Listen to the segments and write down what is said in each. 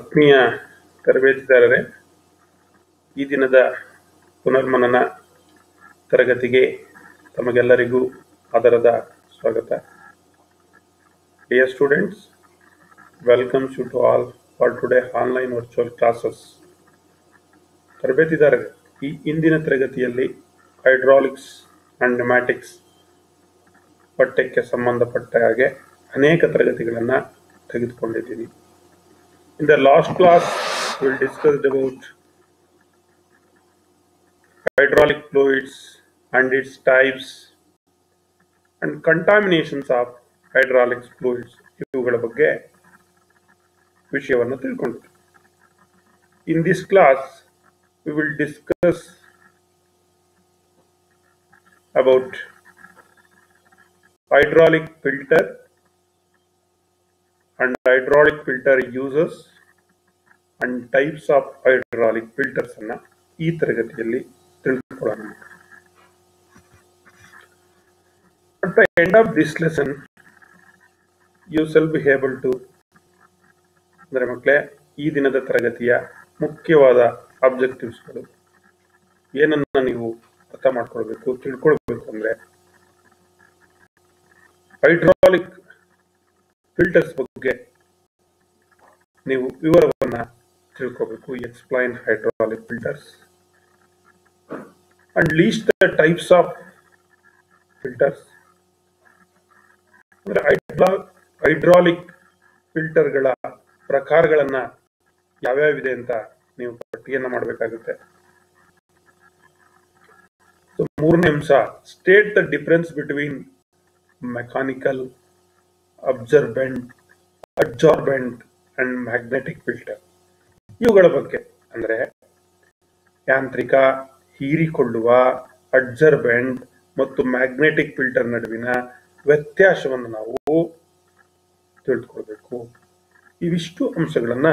ಆತ್ಮೀಯ ತರಬೇತಿದಾರರೇ, ಈ ದಿನದ ಪುನರ್ಮನನ ತರಗತಿಗೆ ತಮಗೆಲ್ಲರಿಗೂ ಆದರದ ಸ್ವಾಗತ. Dear students, welcome you to all for today online virtual classes. ತರಬೇತಿದಾರರೇ, ಈ ಇಂದಿನ ತರಗತಿಯಲ್ಲಿ ಹೈಡ್ರಾಲಿಕ್ಸ್ ಅಂಡ್ ನ್ಯೂಮ್ಯಾಟಿಕ್ಸ್ ಪಠ್ಯಕ್ಕೆ ಸಂಬಂಧಪಟ್ಟ ಹಾಗೆ ಅನೇಕ ತರಗತಿಗಳನ್ನು ತೆಗೆದುಕೊಂಡಿದ್ದೀನಿ. In the last class, we discussed about hydraulic fluids and its types and contaminations of hydraulic fluids. ಇವುಗಳ ಬಗ್ಗೆ ವಿಷಯವನ್ನು ತಿಳ್ಕೊಂಡಿದ್ದೀವಿ. In this class, we will discuss about hydraulic filter and hydraulic filter uses and types of hydraulic filters ಅನ್ನ ಈ ತರಗತಿಯಲ್ಲಿ ತಿಳ್ಕೊಳ್ಳೋಣ. At the end of this lesson, you shall be able to ಅಂದರೆ ಮಕ್ಕಳೇ, ಈ ದಿನದ ತರಗತಿಯ ಮುಖ್ಯವಾದ ಆಬ್ಜೆಕ್ಟಿವ್ಸ್ಗಳು ಏನನ್ನ ನೀವು ಅರ್ಥ ಮಾಡ್ಕೊಳ್ಬೇಕು, ತಿಳ್ಕೊಳ್ಬೇಕು ಅಂದ್ರೆ ಹೈಡ್ರಾಲಿಕ್ ಫಿಲ್ಟರ್ಸ್ ಬಗ್ಗೆ ನೀವು ವಿವರವನ್ನ ತಿಳ್ಕೋಬೇಕು. Explain hydraulic filters and list the types of filters. ಅಂದ್ರೆ ಹೈಡ್ರಾಲಿಕ್ ಫಿಲ್ಟರ್ಗಳ ಪ್ರಕಾರಗಳನ್ನ ಯಾವ್ಯಾವಿದೆ ಅಂತ ನೀವು ಪಟ್ಟಿಯನ್ನ ಮಾಡಬೇಕಾಗುತ್ತೆ. ಮೂರನೇ ಅಂಶ, state the difference between mechanical, absorbent and magnetic filter. ಇವುಗಳ ಬಗ್ಗೆ ಅಂದ್ರೆ ಯಾಂತ್ರಿಕ, ಹೀರಿಕೊಳ್ಳುವ, ಅಬ್ಸಾರ್ಬೆಂಟ್ ಮತ್ತು ಮ್ಯಾಗ್ನೆಟಿಕ್ ಫಿಲ್ಟರ್ ನಡುವಿನ ವ್ಯತ್ಯಾಸವನ್ನು ನಾವು ತಿಳಿದುಕೊಳ್ಬೇಕು. ಇವಿಷ್ಟು ಅಂಶಗಳನ್ನ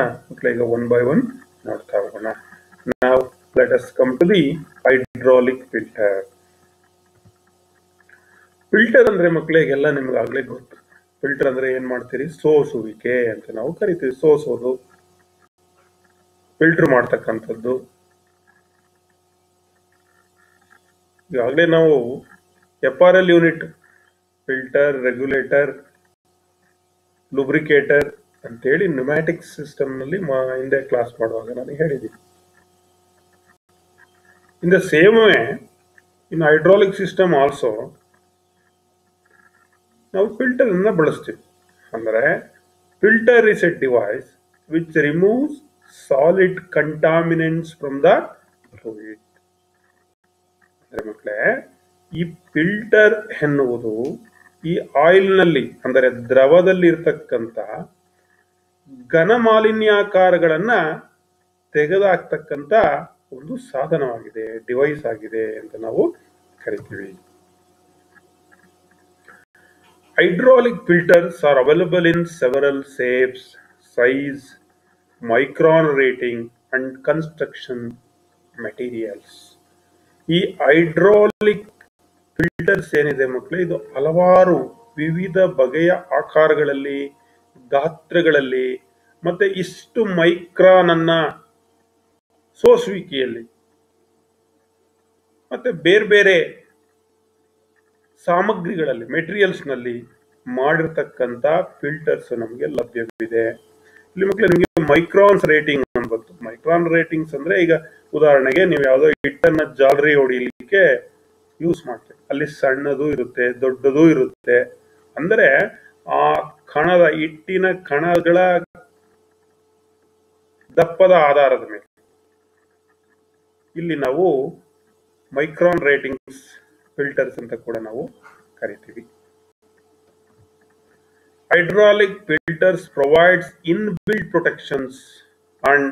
ಈಗ ಒನ್ ಬೈ ಒನ್ ನೋಡ್ತಾ ಹೋಗೋಣ. ನಾವು let us come to the hydraulic filter. Filter ಅಂದ್ರೆ ಮಕ್ಕಳಿಗೆಲ್ಲ ನಿಮ್ಗಾಗ್ಲೇ ಗೊತ್ತು. ಫಿಲ್ಟರ್ ಅಂದ್ರೆ ಏನ್ ಮಾಡ್ತೀರಿ? ಸೋಸುವಿಕೆ ಅಂತ ನಾವು ಕರಿತೀವಿ. ಸೋಸೋದು, ಫಿಲ್ಟರ್ ಮಾಡ್ತಕ್ಕಂಥದ್ದು. ಈಗಾಗಲೇ ನಾವು FRL unit, filter, regulator, lubricator ಅಂತೇಳಿ ನ್ಯೂಮ್ಯಾಟಿಕ್ ಸಿಸ್ಟಮ್ ನಲ್ಲಿ ಹಿಂದೆ ಕ್ಲಾಸ್ ಮಾಡುವಾಗ ನಾನು ಹೇಳಿದ್ದೀನಿ. In the same way in hydraulic system also ನಾವು ಫಿಲ್ಟರ್ ಅನ್ನ ಬಳಸ್ತೀವಿ. ಅಂದ್ರೆ filter is A device which removes solid contaminants from the fluid. ಅಂದ್ರೆ ಮಕ್ಕಳೇ, ಈ ಫಿಲ್ಟರ್ ಎನ್ನುವುದು ಈ ಆಯಿಲ್ ನಲ್ಲಿ ಅಂದರೆ ದ್ರವದಲ್ಲಿ ಇರ್ತಕ್ಕಂಥ ಘನ ಮಾಲಿನ್ಯಾಕಾರಗಳನ್ನ ತೆಗೆದುಹಾಕ್ತಕ್ಕಂಥ ಒಂದು ಸಾಧನವಾಗಿದೆ, ಡಿವೈಸ್ ಆಗಿದೆ ಅಂತ ನಾವು ಕರಿತೀವಿ. Hydraulic filters are available in several shapes, size, micron rating and construction materials. ಈ ಹೈಡ್ರಾಲಿಕ್ ಫಿಲ್ಟರ್ಸ್ ಏನಿದೆ ಮಕ್ಕಳು, ಇದು ಹಲವಾರು ವಿವಿಧ ಬಗೆಯ ಆಕಾರಗಳಲ್ಲಿ, ಗಾತ್ರಗಳಲ್ಲಿ ಮತ್ತೆ ಇಷ್ಟು ಮೈಕ್ರಾನ್ ಅನ್ನ ಸೋಸುವಿಕೆಯಲ್ಲಿ ಮತ್ತೆ ಬೇರೆ ಬೇರೆ ಸಾಮಗ್ರಿಗಳಲ್ಲಿ, ಮೆಟೀರಿಯಲ್ಸ್ ನಲ್ಲಿ ಮಾಡಿರ್ತಕ್ಕಂಥ ಫಿಲ್ಟರ್ಸ್ ನಮಗೆ ಲಭ್ಯವಿದೆ. ಇಲ್ಲಿ ಮಕ್ಕಳು ನಿಮಗೆ ಮೈಕ್ರಾನ್ಸ್ ರೇಟಿಂಗ್ ಅಂತ ಬಂತು. ಮೈಕ್ರಾನ್ ರೇಟಿಂಗ್ಸ್ ಅಂದ್ರೆ ಈಗ ಉದಾಹರಣೆಗೆ ನೀವು ಯಾವುದೋ ಹಿಟ್ಟನ್ನ ಜಾಲರಿ ಹೊಡಿಲಿಕ್ಕೆ ಯೂಸ್ ಮಾಡ್ತೀವಿ. ಅಲ್ಲಿ ಸಣ್ಣದು ಇರುತ್ತೆ, ದೊಡ್ಡದು ಇರುತ್ತೆ. ಅಂದ್ರೆ ಆ ಕಣದ, ಹಿಟ್ಟಿನ ಕಣಗಳ ದಪ್ಪದ ಆಧಾರದ ಮೇಲೆ ಇಲ್ಲಿ ನಾವು ಮೈಕ್ರಾನ್ ರೇಟಿಂಗ್ಸ್ ಫಿಲ್ಟರ್ಸ್ ಅಂತ ಕೂಡ ನಾವು ಕರಿತೀವಿ. Hydraulic filters provides inbuilt protections and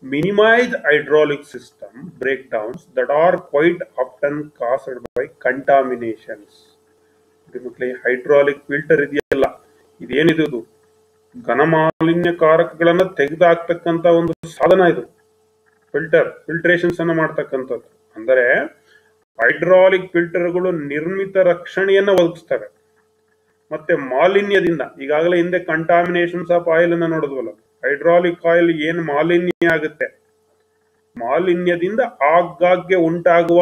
minimize hydraulic system breakdowns that are quite often caused by contaminations. Hydraulic filter ಇದೆಯಲ್ಲ, ಇದೇನಿದು? ಘನ ಮಾಲಿನ್ಯಕಾರಕಗಳನ್ನ ತೆಗೆದುಹಾಕ್ತಕ್ಕಂಥ ಒಂದು ಸಾಧನ ಇದು. ಫಿಲ್ಟ್ರೇಷನ್ಸ್ ಅನ್ನ ಮಾಡ್ತಕ್ಕಂಥದ್ದು. ಅಂದರೆ ಹೈಡ್ರಾಲಿಕ್ ಫಿಲ್ಟರ್ಗಳು ನಿರ್ಮಿತ ರಕ್ಷಣೆಯನ್ನ ಒದಗಿಸ್ತವೆ. ಮತ್ತೆ ಮಾಲಿನ್ಯದಿಂದ, ಈಗಾಗಲೇ ಹಿಂದೆ ಕಂಟಾಮಿನೇಷನ್ಸ್ ಆಫ್ ಆಯಿಲ್ ಅನ್ನ ನೋಡಿದ್ವಲ್ಲ, ಹೈಡ್ರಾಲಿಕ್ ಆಯಿಲ್ ಏನು ಮಾಲಿನ್ಯ ಆಗುತ್ತೆ, ಮಾಲಿನ್ಯದಿಂದ ಆಗಾಗ್ಗೆ ಉಂಟಾಗುವ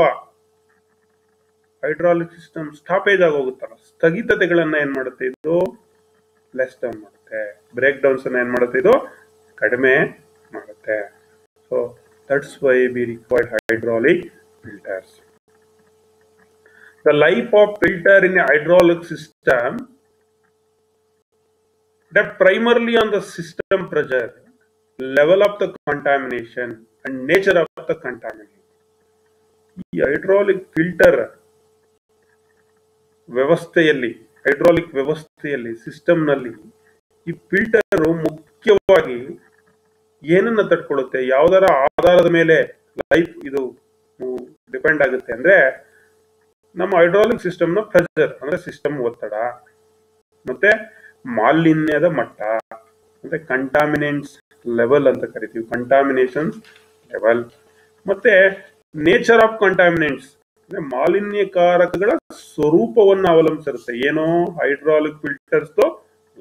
ಹೈಡ್ರಾಲಿಕ್ ಸಿಸ್ಟಮ್ ಸ್ಟಾಪೇಜ್ ಆಗೋಗುತ್ತಲ್ಲ, ಸ್ಥಗಿತತೆಗಳನ್ನ ಏನ್ ಮಾಡುತ್ತೆ ಇದು ಲೆಸ್ ಡೌನ್ ಮಾಡುತ್ತೆ, ಬ್ರೇಕ್ ಡೌನ್ಸ್ ಅನ್ನ ಏನ್ ಮಾಡುತ್ತೆ ಇದು ಕಡಿಮೆ ಮಾಡುತ್ತೆ. So that's why we required hydraulic filters. The life of filter in a hydraulic system depends primarily on the system pressure, level of the contamination and nature of the contamination. ಈ hydraulic filter ವ್ಯವಸ್ಥೆಯಲ್ಲಿ, hydraulic ವ್ಯವಸ್ಥೆಯಲ್ಲಿ, ಸಿಸ್ಟಮ್ನಲ್ಲಿ ಈ filter ಮುಖ್ಯವಾಗಿ ಏನನ್ನ ತಡ್ಕೊಳ್ಳುತ್ತೆ, ಯಾವುದರ ಆಧಾರದ ಮೇಲೆ ಲೈಫ್ ಇದು ಡಿಪೆಂಡ್ ಆಗುತ್ತೆ ಅಂದ್ರೆ ನಮ್ಮ ಹೈಡ್ರಾಲಿಕ್ ಸಿಸ್ಟಮ್ನ ಪ್ರೆಷರ್ ಅಂದ್ರೆ ಸಿಸ್ಟಮ್ ಒತ್ತಡ, ಮತ್ತೆ ಮಾಲಿನ್ಯದ ಮಟ್ಟ, ಮತ್ತೆ ಕಂಟಾಮಿನೆಂಟ್ಸ್ ಲೆವೆಲ್ ಅಂತ ಕರಿತೀವಿ, ಕಂಟಾಮಿನೇಷನ್ಸ್ ಲೆವೆಲ್, ಮತ್ತೆ ನೇಚರ್ ಆಫ್ ಕಂಟಾಮಿನೆಂಟ್ಸ್ ಅಂದ್ರೆ ಮಾಲಿನ್ಯಕಾರಕಗಳ ಸ್ವರೂಪವನ್ನು ಅವಲಂಬಿಸಿರುತ್ತೆ. ಏನೋ ಹೈಡ್ರಾಲಿಕ್ ಫಿಲ್ಟರ್ಸ್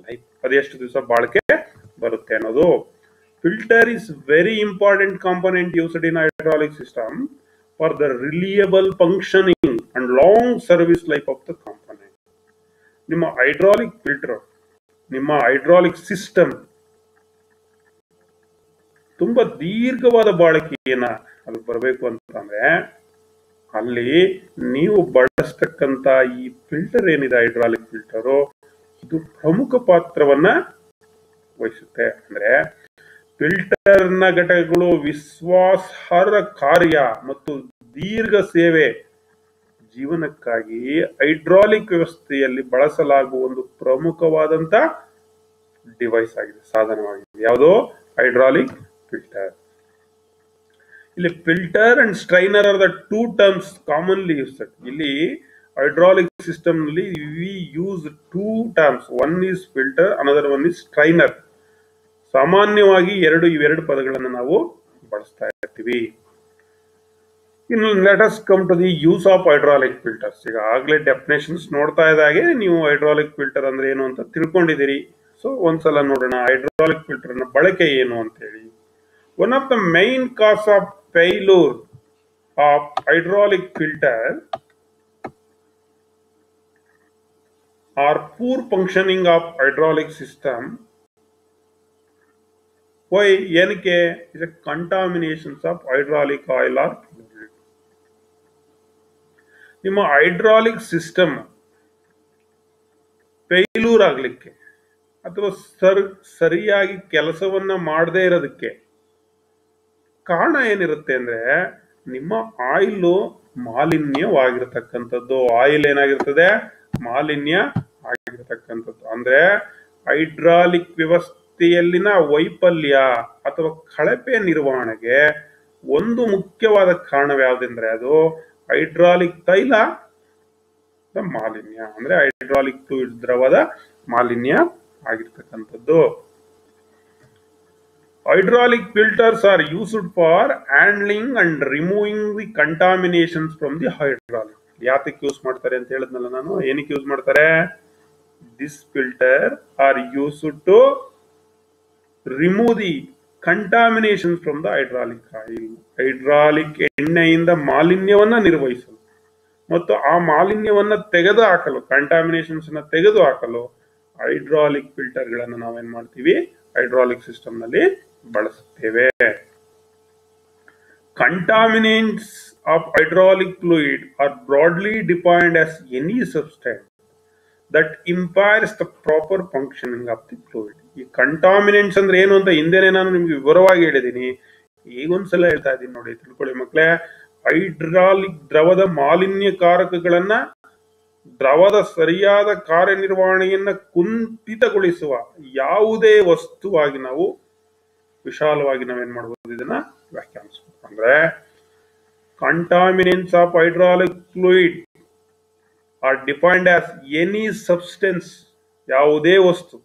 ಲೈಫ್ ಅದೆಷ್ಟು ದಿವಸ ಬಾಳಿಕೆ ಬರುತ್ತೆ ಅನ್ನೋದು. Filter is very important component used in hydraulic system for the reliable functioning and long service life of the component. ನಿಮ್ಮ ಹೈಡ್ರಾಲಿಕ್ ಫಿಲ್ಟರ್, ನಿಮ್ಮ ಹೈಡ್ರಾಲಿಕ್ ಸಿಸ್ಟಮ್ ತುಂಬಾ ದೀರ್ಘವಾದ ಬಾಳಿಕೆಯನ್ನ ಅದು ಬರಬೇಕು ಅಂತಂದ್ರೆ ಅಲ್ಲಿ ನೀವು ಬಳಸ್ತಕ್ಕಂತ ಈ ಫಿಲ್ಟರ್ ಏನಿದೆ ಹೈಡ್ರಾಲಿಕ್ ಫಿಲ್ಟರು, ಇದು ಪ್ರಮುಖ ಪಾತ್ರವನ್ನ ವಹಿಸುತ್ತೆ. ಅಂದ್ರೆ ಫಿಲ್ಟರ್ನ ಘಟಕಗಳು ವಿಶ್ವಾಸಾರ್ಹ ಕಾರ್ಯ ಮತ್ತು ದೀರ್ಘ ಸೇವೆ ಜೀವನಕ್ಕಾಗಿ ಹೈಡ್ರಾಲಿಕ್ ವ್ಯವಸ್ಥೆಯಲ್ಲಿ ಬಳಸಲಾಗುವ ಒಂದು ಪ್ರಮುಖವಾದಂತ ಡಿವೈಸ್ ಆಗಿದೆ, ಸಾಧನವಾಗಿದೆ. ಯಾವುದೋ ಹೈಡ್ರಾಲಿಕ್ ಫಿಲ್ಟರ್. ಇಲ್ಲಿ filter and strainer are the two terms commonly used. ಇಲ್ಲಿ ಹೈಡ್ರಾಲಿಕ್ ಸಿಸ್ಟಮ್ ನಲ್ಲಿ we use two terms, one is filter, another one is strainer. ಸಾಮಾನ್ಯವಾಗಿ ಇವೆರಡು ಪದಗಳನ್ನು ನಾವು ಬಳಸ್ತಾ ಇರ್ತೀವಿ. ಇನ್ನು let us come to the use of hydraulic filters. ಈಗ ಆಗ್ಲೇ ಡೆಫಿನೇಷನ್ಸ್ ನೋಡ್ತಾ ಇದ್ದಾಗೆ ನೀವು ಹೈಡ್ರಾಲಿಕ್ ಫಿಲ್ಟರ್ ಅಂದ್ರೆ ಏನು ಅಂತ ತಿಳ್ಕೊಂಡಿದ್ದೀರಿ. ಸೊ ಒಂದ್ಸಲ ನೋಡೋಣ ಹೈಡ್ರಾಲಿಕ್ ಫಿಲ್ಟರ್ ನ ಬಳಕೆ ಏನು ಅಂತ ಹೇಳಿ. One of the main cause of failure of hydraulic filter or poor functioning of hydraulic system, why ಏನಕ್ಕೆ is a contaminations of hydraulic oil or fluid. ನಿಮ್ಮ ಹೈಡ್ರಾಲಿಕ್ ಸಿಸ್ಟಮ್ ಫೇಲ್ಯೂರ್ ಆಗ್ಲಿಕ್ಕೆ ಅಥವಾ ಸರಿಯಾಗಿ ಕೆಲಸವನ್ನ ಮಾಡದೇ ಇರೋದಕ್ಕೆ ಕಾರಣ ಏನಿರುತ್ತೆ ಅಂದ್ರೆ ನಿಮ್ಮ ಆಯಿಲ್ ಮಾಲಿನ್ಯವಾಗಿರ್ತಕ್ಕಂಥದ್ದು. ಆಯಿಲ್ ಏನಾಗಿರ್ತದೆ, ಮಾಲಿನ್ಯ ಆಗಿರ್ತಕ್ಕಂಥದ್ದು. ಅಂದ್ರೆ ಹೈಡ್ರಾಲಿಕ್ ವ್ಯವಸ್ಥೆಯಲ್ಲಿನ ವೈಫಲ್ಯ ಅಥವಾ ಕಳಪೆ ನಿರ್ವಹಣೆಗೆ ಒಂದು ಮುಖ್ಯವಾದ ಕಾರಣವ ಯಾವುದೆಂದ್ರೆ ಅದು ಹೈಡ್ರಾಲಿಕ್ ತೈಲ ಮಾಲಿನ್ಯ, ಅಂದ್ರೆ ಹೈಡ್ರಾಲಿಕ್ ಫ್ಲೂಯಿಡ್ ದ್ರವದ ಮಾಲಿನ್ಯ ಆಗಿರ್ತಕ್ಕಂಥದ್ದು. Hydraulic filters are used for handling and removing the contaminations from the hydraulic. ಯಾತಕ್ಕೆ ಯೂಸ್ ಮಾಡ್ತಾರೆ ಅಂತ ಹೇಳಿದ್ನಲ್ಲ ನಾನು, ಏನಕ್ಕೆ ಯೂಸ್ ಮಾಡ್ತಾರೆ? This filter are used to remove the contaminations from the hydraulic oil. Hydraulic ಎಣ್ಣೆಯಿಂದ ಮಾಲಿನ್ಯವನ್ನ ನಿರ್ವಹಿಸಲು ಮತ್ತು ಆ ಮಾಲಿನ್ಯವನ್ನ ತೆಗೆದು ಹಾಕಲು, ಕಂಟಾಮಿನೇಷನ್ಸ್ ನ ತೆಗೆದು ಹಾಕಲು ಹೈಡ್ರಾಲಿಕ್ ಫಿಲ್ಟರ್ ಗಳನ್ನು ನಾವೇನ್ ಮಾಡ್ತೀವಿ, ಹೈಡ್ರಾಲಿಕ್ ಸಿಸ್ಟಮ್ ನಲ್ಲಿ ಬಳಸುತ್ತೇವೆ. Contaminants of hydraulic fluid are broadly defined as any substance that impairs the proper functioning of the fluid. ಈ ಕಂಟಾಮಿನೆಂಟ್ಸ್ ಅಂದ್ರೆ ಏನು ಅಂತ ಹಿಂದೆನೆ ನಾನು ನಿಮ್ಗೆ ವಿವರವಾಗಿ ಹೇಳಿದ್ದೀನಿ, ಈಗೊಂದ್ಸಲ ಹೇಳ್ತಾ ಇದ್ದೀನಿ ನೋಡಿ, ತಿಳ್ಕೊಳ್ಳಿ ಮಕ್ಕಳೇ. ಹೈಡ್ರಾಲಿಕ್ ದ್ರವದ ಮಾಲಿನ್ಯಕಾರಕಗಳನ್ನ ದ್ರವದ ಸರಿಯಾದ ಕಾರ್ಯನಿರ್ವಹಣೆಯನ್ನ ಕುಂಠಿತಗೊಳಿಸುವ ಯಾವುದೇ ವಸ್ತುವಾಗಿ ನಾವು ವಿಶಾಲವಾಗಿ ನಾವೇನ್ ಮಾಡಬಹುದು, ಇದನ್ನ ವ್ಯಾಖ್ಯಾನಿಸಬಹುದು. ಅಂದ್ರೆ contaminants of hydraulic fluid are defined as any substance, ಯಾವುದೇ ವಸ್ತು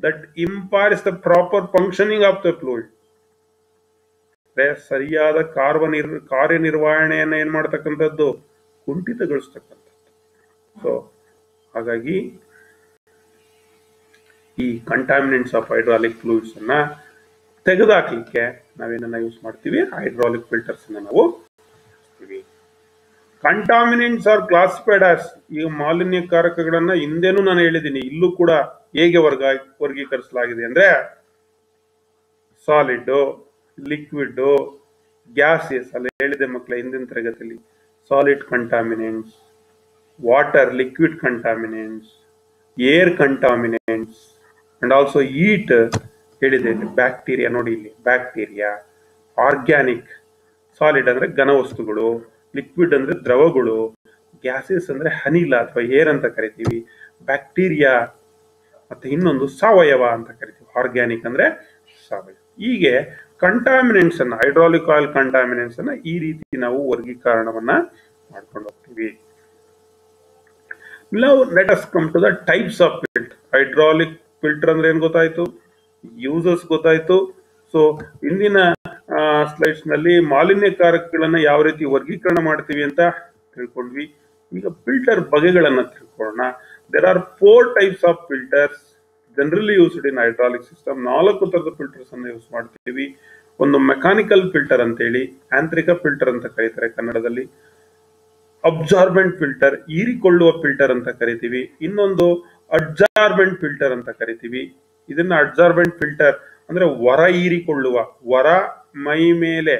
that impairs the proper functioning of the fluid, ಸರಿಯಾದ ಕಾರ್ಯನಿರ್ವಹಣೆಯನ್ನ ಏನ್ ಮಾಡ್ತಕ್ಕಂಥದ್ದು, ಕುಂಠಿತಗೊಳಿಸ್ತಕ್ಕಂಥದ್ದು. ಸೊ ಹಾಗಾಗಿ ಈ ಕಂಟಾಮಿನೆಂಟ್ಸ್ ಆಫ್ ಹೈಡ್ರಾಲಿಕ್ ಫ್ಲೂಯಿಡ್ಸ್ ಅನ್ನ ತೆಗೆದುಹಾಕಲಿಕ್ಕೆ ನಾವೇನನ್ನ ಯೂಸ್ ಮಾಡ್ತೀವಿ, ಹೈಡ್ರಾಲಿಕ್ ಫಿಲ್ಟರ್ಸ್ ಅನ್ನ ನಾವು ಬಳಸ್ತೀವಿ. ಕಂಟಾಮಿನೆಂಟ್ಸ್ ಆರ್ ಕ್ಲಾಸಿಫೈಡ್ ಆಸ್, ಈಗ ಮಾಲಿನ್ಯಕಾರಕಗಳನ್ನ ಹಿಂದೆನೂ ನಾನು ಹೇಳಿದ್ದೀನಿ, ಇಲ್ಲೂ ಕೂಡ ಹೇಗೆ ವರ್ಗೀಕರಿಸಲಾಗಿದೆ ಅಂದ್ರೆ ಸಾಲಿಡ್, ಲಿಕ್ವಿಡ್, ಗ್ಯಾಸಸ್. ಅಲ್ಲಿ ಹೇಳಿದೆ ಮಕ್ಕಳ ಹಿಂದಿನ ತರಗತಿಯಲ್ಲಿ, solid contaminants, water liquid contaminants, air contaminants and also it ಹೇಳಿದೆ. ಬ್ಯಾಕ್ಟೀರಿಯಾ ನೋಡಿ, ಇಲ್ಲಿ ಬ್ಯಾಕ್ಟೀರಿಯಾ, ಆರ್ಗ್ಯಾನಿಕ್, ಸಾಲಿಡ್ ಅಂದ್ರೆ ಘನ ವಸ್ತುಗಳು, ಲಿಕ್ವಿಡ್ ಅಂದ್ರೆ ದ್ರವಗಳು, ಗ್ಯಾಸಸ್ ಅಂದ್ರೆ ಅನಿಲ ಅಥವಾ ಏರ್ ಅಂತ ಕರಿತೀವಿ, ಬ್ಯಾಕ್ಟೀರಿಯಾ ಮತ್ತೆ ಇನ್ನೊಂದು ಸಾವಯವ ಅಂತ ಕರಿತೀವಿ, ಆರ್ಗ್ಯಾನಿಕ್ ಅಂದ್ರೆ ಸಾವಯವ. ಹೀಗೆ ಕಂಟಾಮಿನೆಂಟ್ಸ್ ಅನ್ನ, ಹೈಡ್ರಾಲಿಕ್ ಆಯಿಲ್ ಕಂಟಾಮಿನೆಂಟ್ಸ್ ಅನ್ನ ಈ ರೀತಿ ನಾವು ವರ್ಗೀಕರಣವನ್ನ ಮಾಡ್ಕೊಂಡು ಹೋಗ್ತೀವಿ. Now let us come to the types of filter. Hydraulic filter ಅಂದ್ರೆ ಏನು ಗೊತ್ತಾಯ್ತು, ಯೂಸಸ್ ಗೊತ್ತಾಯ್ತು. ಸೊ ಇಂದಿನ ಸ್ಲೈಡ್ಸ್ ನಲ್ಲಿ ಮಾಲಿನ್ಯಕಾರಕಗಳನ್ನ ಯಾವ ರೀತಿ ವರ್ಗೀಕರಣ ಮಾಡ್ತೀವಿ ಅಂತ ತಿಳ್ಕೊಂಡ್ವಿ. ಈಗ ಫಿಲ್ಟರ್ ಬಗೆಗಳನ್ನ ತಿಳ್ಕೊಳ್ಳೋಣ. There are 4 types of filters generally used in hydraulic system. 4 ತರದ ಫಿಲ್ಟರ್ಸ್ ಅನ್ನ ಯೂಸ್ ಮಾಡ್ತೀವಿ. ಒಂದು ಮೆಕ್ಯಾನಿಕಲ್ ಫಿಲ್ಟರ್ ಅಂತ ಹೇಳಿ, ಯಾಂತ್ರಿಕ ಫಿಲ್ಟರ್ ಅಂತ ಕರೀತಾರೆ ಕನ್ನಡದಲ್ಲಿ. ಅಬ್ಸಾರ್ಬೆಂಟ್ ಫಿಲ್ಟರ್, ಹೀರಿಕೊಳ್ಳುವ ಫಿಲ್ಟರ್ ಅಂತ ಕರಿತೀವಿ. ಇನ್ನೊಂದು ಅಡ್ಸಾರ್ಬೆಂಟ್ ಫಿಲ್ಟರ್ ಅಂತ ಕರಿತೀವಿ. ಇದನ್ನ ಅಡ್ಸಾರ್ಬೆಂಟ್ ಫಿಲ್ಟರ್ ಅಂದ್ರೆ ಹೊರ ಹೀರಿಕೊಳ್ಳುವ, ಹೊರ ಮೈ ಮೇಲೆ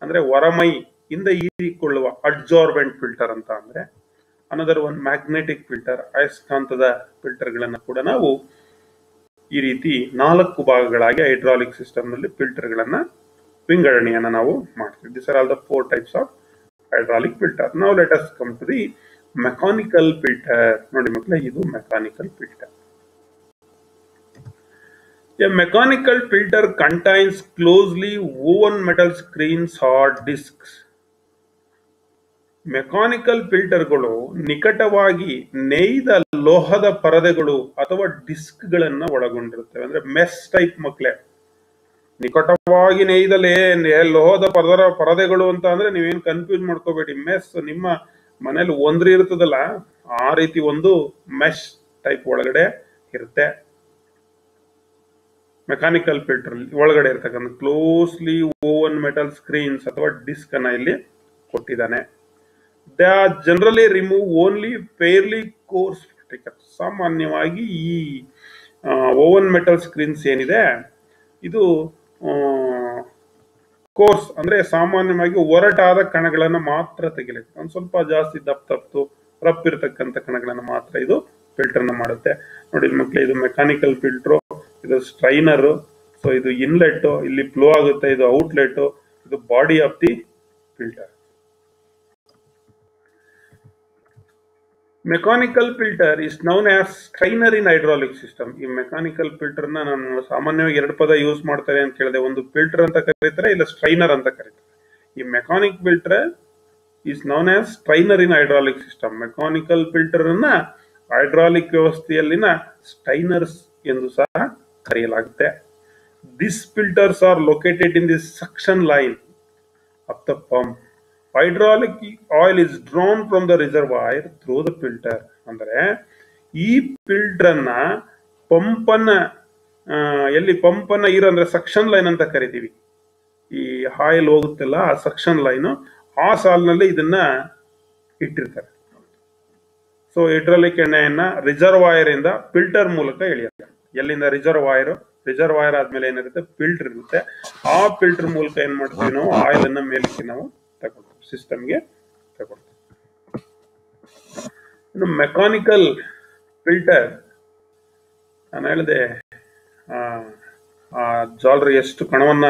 ಅಂದ್ರೆ ಹೊರಮೈ ಇಂದ ಹೀರಿಕೊಳ್ಳುವ ಅಡ್ಸಾರ್ಬೆಂಟ್ ಫಿಲ್ಟರ್ ಅಂತ ಅಂದ್ರೆ. ಅನದರ್ ಒನ್ ಮ್ಯಾಗ್ನೆಟಿಕ್ ಫಿಲ್ಟರ್, ಅಯಸ್ಕಾಂತದ ಫಿಲ್ಟರ್ ಗಳನ್ನ ಕೂಡ ನಾವು ಈ ರೀತಿ 4 ಭಾಗಗಳಾಗಿ ಹೈಡ್ರಾಲಿಕ್ ಸಿಸ್ಟಮ್ ನಲ್ಲಿ ಫಿಲ್ಟರ್ ಗಳನ್ನ ವಿಂಗಡಣೆಯನ್ನ ನಾವು ಮಾಡ್ತೀವಿ. This are all the 4 types of hydraulic filter. Now let us come to the mechanical filter. ನೋಡಿ ಮಕ್ಕಳೇ, ಇದು mechanical filter. A mechanical filter contains closely woven metal screens or discs. Mechanical ಫಿಲ್ಟರ್ಗಳು ನಿಕಟವಾಗಿ ನೇಯ್ದ ಲೋಹದ ಪರದೆಗಳು ಅಥವಾ ಡಿಸ್ಕ್ ಗಳನ್ನ ಒಳಗೊಂಡಿರುತ್ತವೆ. ಅಂದ್ರೆ ಮೆಸ್ ಟೈಪ್ ಮಕ್ಕಳೇ. ನಿಕಟವಾಗಿ ನೇಯ್ದಲೇ ಲೋಹದ ಪರದೆಗಳು ಅಂತ ಅಂದ್ರೆ ನೀವೇನು ಕನ್ಫ್ಯೂಸ್ ಮಾಡ್ಕೋಬೇಡಿ. ಮೆಸ್ ನಿಮ್ಮ ಮನೇಲಿ ಒಂದ್ರಿ ಇರ್ತದಲ್ಲ, ಆ ರೀತಿ ಒಂದು ಮೆಶ್ ಟೈಪ್ ಒಳಗಡೆ ಇರುತ್ತೆ. ಮೆಕ್ಯಾನಿಕಲ್ ಫಿಲ್ಟರ್ ಒಳಗಡೆ ಇರ್ತಕ್ಕಂಥ ಕ್ಲೋಸ್ಲಿ ಓವನ್ ಮೆಟಲ್ ಸ್ಕ್ರೀನ್ಸ್ ಅಥವಾ ಡಿಸ್ಕ್ ಅನ್ನ ಇಲ್ಲಿ ಕೊಟ್ಟಿದ್ದಾನೆ. They are generally remove only fairly course particles. ಸಾಮಾನ್ಯವಾಗಿ ಈ ಓವನ್ ಮೆಟಲ್ ಸ್ಕ್ರೀನ್ಸ್ ಏನಿದೆ ಇದು ಕೋರ್ಸ್ ಅಂದ್ರೆ ಸಾಮಾನ್ಯವಾಗಿ ಒರಟಾದ ಕಣಗಳನ್ನ ಮಾತ್ರ ತೆಗಿಲಿಕ್ಕೆ, ಒಂದ್ ಸ್ವಲ್ಪ ಜಾಸ್ತಿ ದಪ್ಪ ರಫ್ ಇರತಕ್ಕಂಥ ಕಣಗಳನ್ನ ಮಾತ್ರ ಇದು ಫಿಲ್ಟರ್ ನ ಮಾಡುತ್ತೆ. ನೋಡಿ ಮಕ್ಕಳೇ, ಇದು ಮೆಕ್ಯಾನಿಕಲ್ ಫಿಲ್ಟರ್, ಇದು ಸ್ಟ್ರೈನರ್, ಸೊ ಇದು ಇನ್ಲೆಟ್, ಇಲ್ಲಿ ಫ್ಲೋ ಆಗುತ್ತೆ, ಇದು ಔಟ್ಲೆಟ್, ಇದು body of the filter. Mechanical filter is known as strainer in hydraulic system. ಈ ಮೆಕ್ಯಾನಿಕಲ್ ಫಿಲ್ಟರ್ ನ ನಾನು ಸಾಮಾನ್ಯವಾಗಿ 2 ಪದ ಯೂಸ್ ಮಾಡ್ತಾರೆ ಅಂತ ಕೇಳಿದೆ. ಒಂದು ಫಿಲ್ಟರ್ ಅಂತ ಕರೀತಾರೆ, ಇಲ್ಲ ಸ್ಟ್ರೈನರ್ ಅಂತ ಕರೀತಾರೆ. ಈ mechanic filter is known as strainer in hydraulic system. Mechanical filter ಅನ್ನ ಹೈಡ್ರಾಲಿಕ್ ವ್ಯವಸ್ಥೆಯಲ್ಲಿನ ಸ್ಟ್ರೈನರ್ಸ್ ಎಂದು ಸಹ ಕರೆಯಲಾಗುತ್ತೆ. This filters are located in the suction line of the pump. Hydraulic oil is drawn from the reservoir through the filter. ಅಂದ್ರೆ ಈ filter ಅನ್ನ ಪಂಪನ್ನ ಎಲ್ಲಿ ಪಂಪನ್ನ ಇರೋ ಅಂದ್ರೆ ಸಕ್ಷನ್ ಲೈನ್ ಅಂತ ಕರಿತೀವಿ. ಈ ಆಯಿಲ್ ಹೋಗುತ್ತಲ್ಲ ಆ ಸಕ್ಷನ್ ಲೈನ್, ಆ ಸಾಲಿನಲ್ಲಿ ಇದನ್ನ ಇಟ್ಟಿರ್ತಾರೆ. ಸೊ ಹೈಡ್ರಾಲಿಕ್ ಎಣ್ಣೆಯನ್ನ ರಿಸರ್ವಾಯರ್ ಇಂದ ಫಿಲ್ಟರ್ ಮೂಲಕ ಎಳೆಯುತ್ತೆ. ಎಲ್ಲಿಂದ? ರಿಸರ್ವಾಯರ್ ಆದ್ಮೇಲೆ ಏನಿರುತ್ತೆ, ಫಿಲ್ಟರ್ ಇರುತ್ತೆ. ಆ ಫಿಲ್ಟರ್ ಮೂಲಕ ಏನ್ ಮಾಡ್ತೀವಿ ನಾವು, ಆಯಿಲ್ ಅನ್ನ ಮೇಲಕ್ಕೆ ನಾವು ತಗೊಳ್ತೀವಿ, ಸಿಸ್ಟಮ್ಗೆ ತಗೊಳ್ತೀವಿ. ಇನ್ನು ಮೆಕ್ಯಾನಿಕಲ್ ಫಿಲ್ಟರ್ ನಾನು ಹೇಳಿದೆ ಜಾಲರಿ ಎಷ್ಟು ಕಣವನ್ನ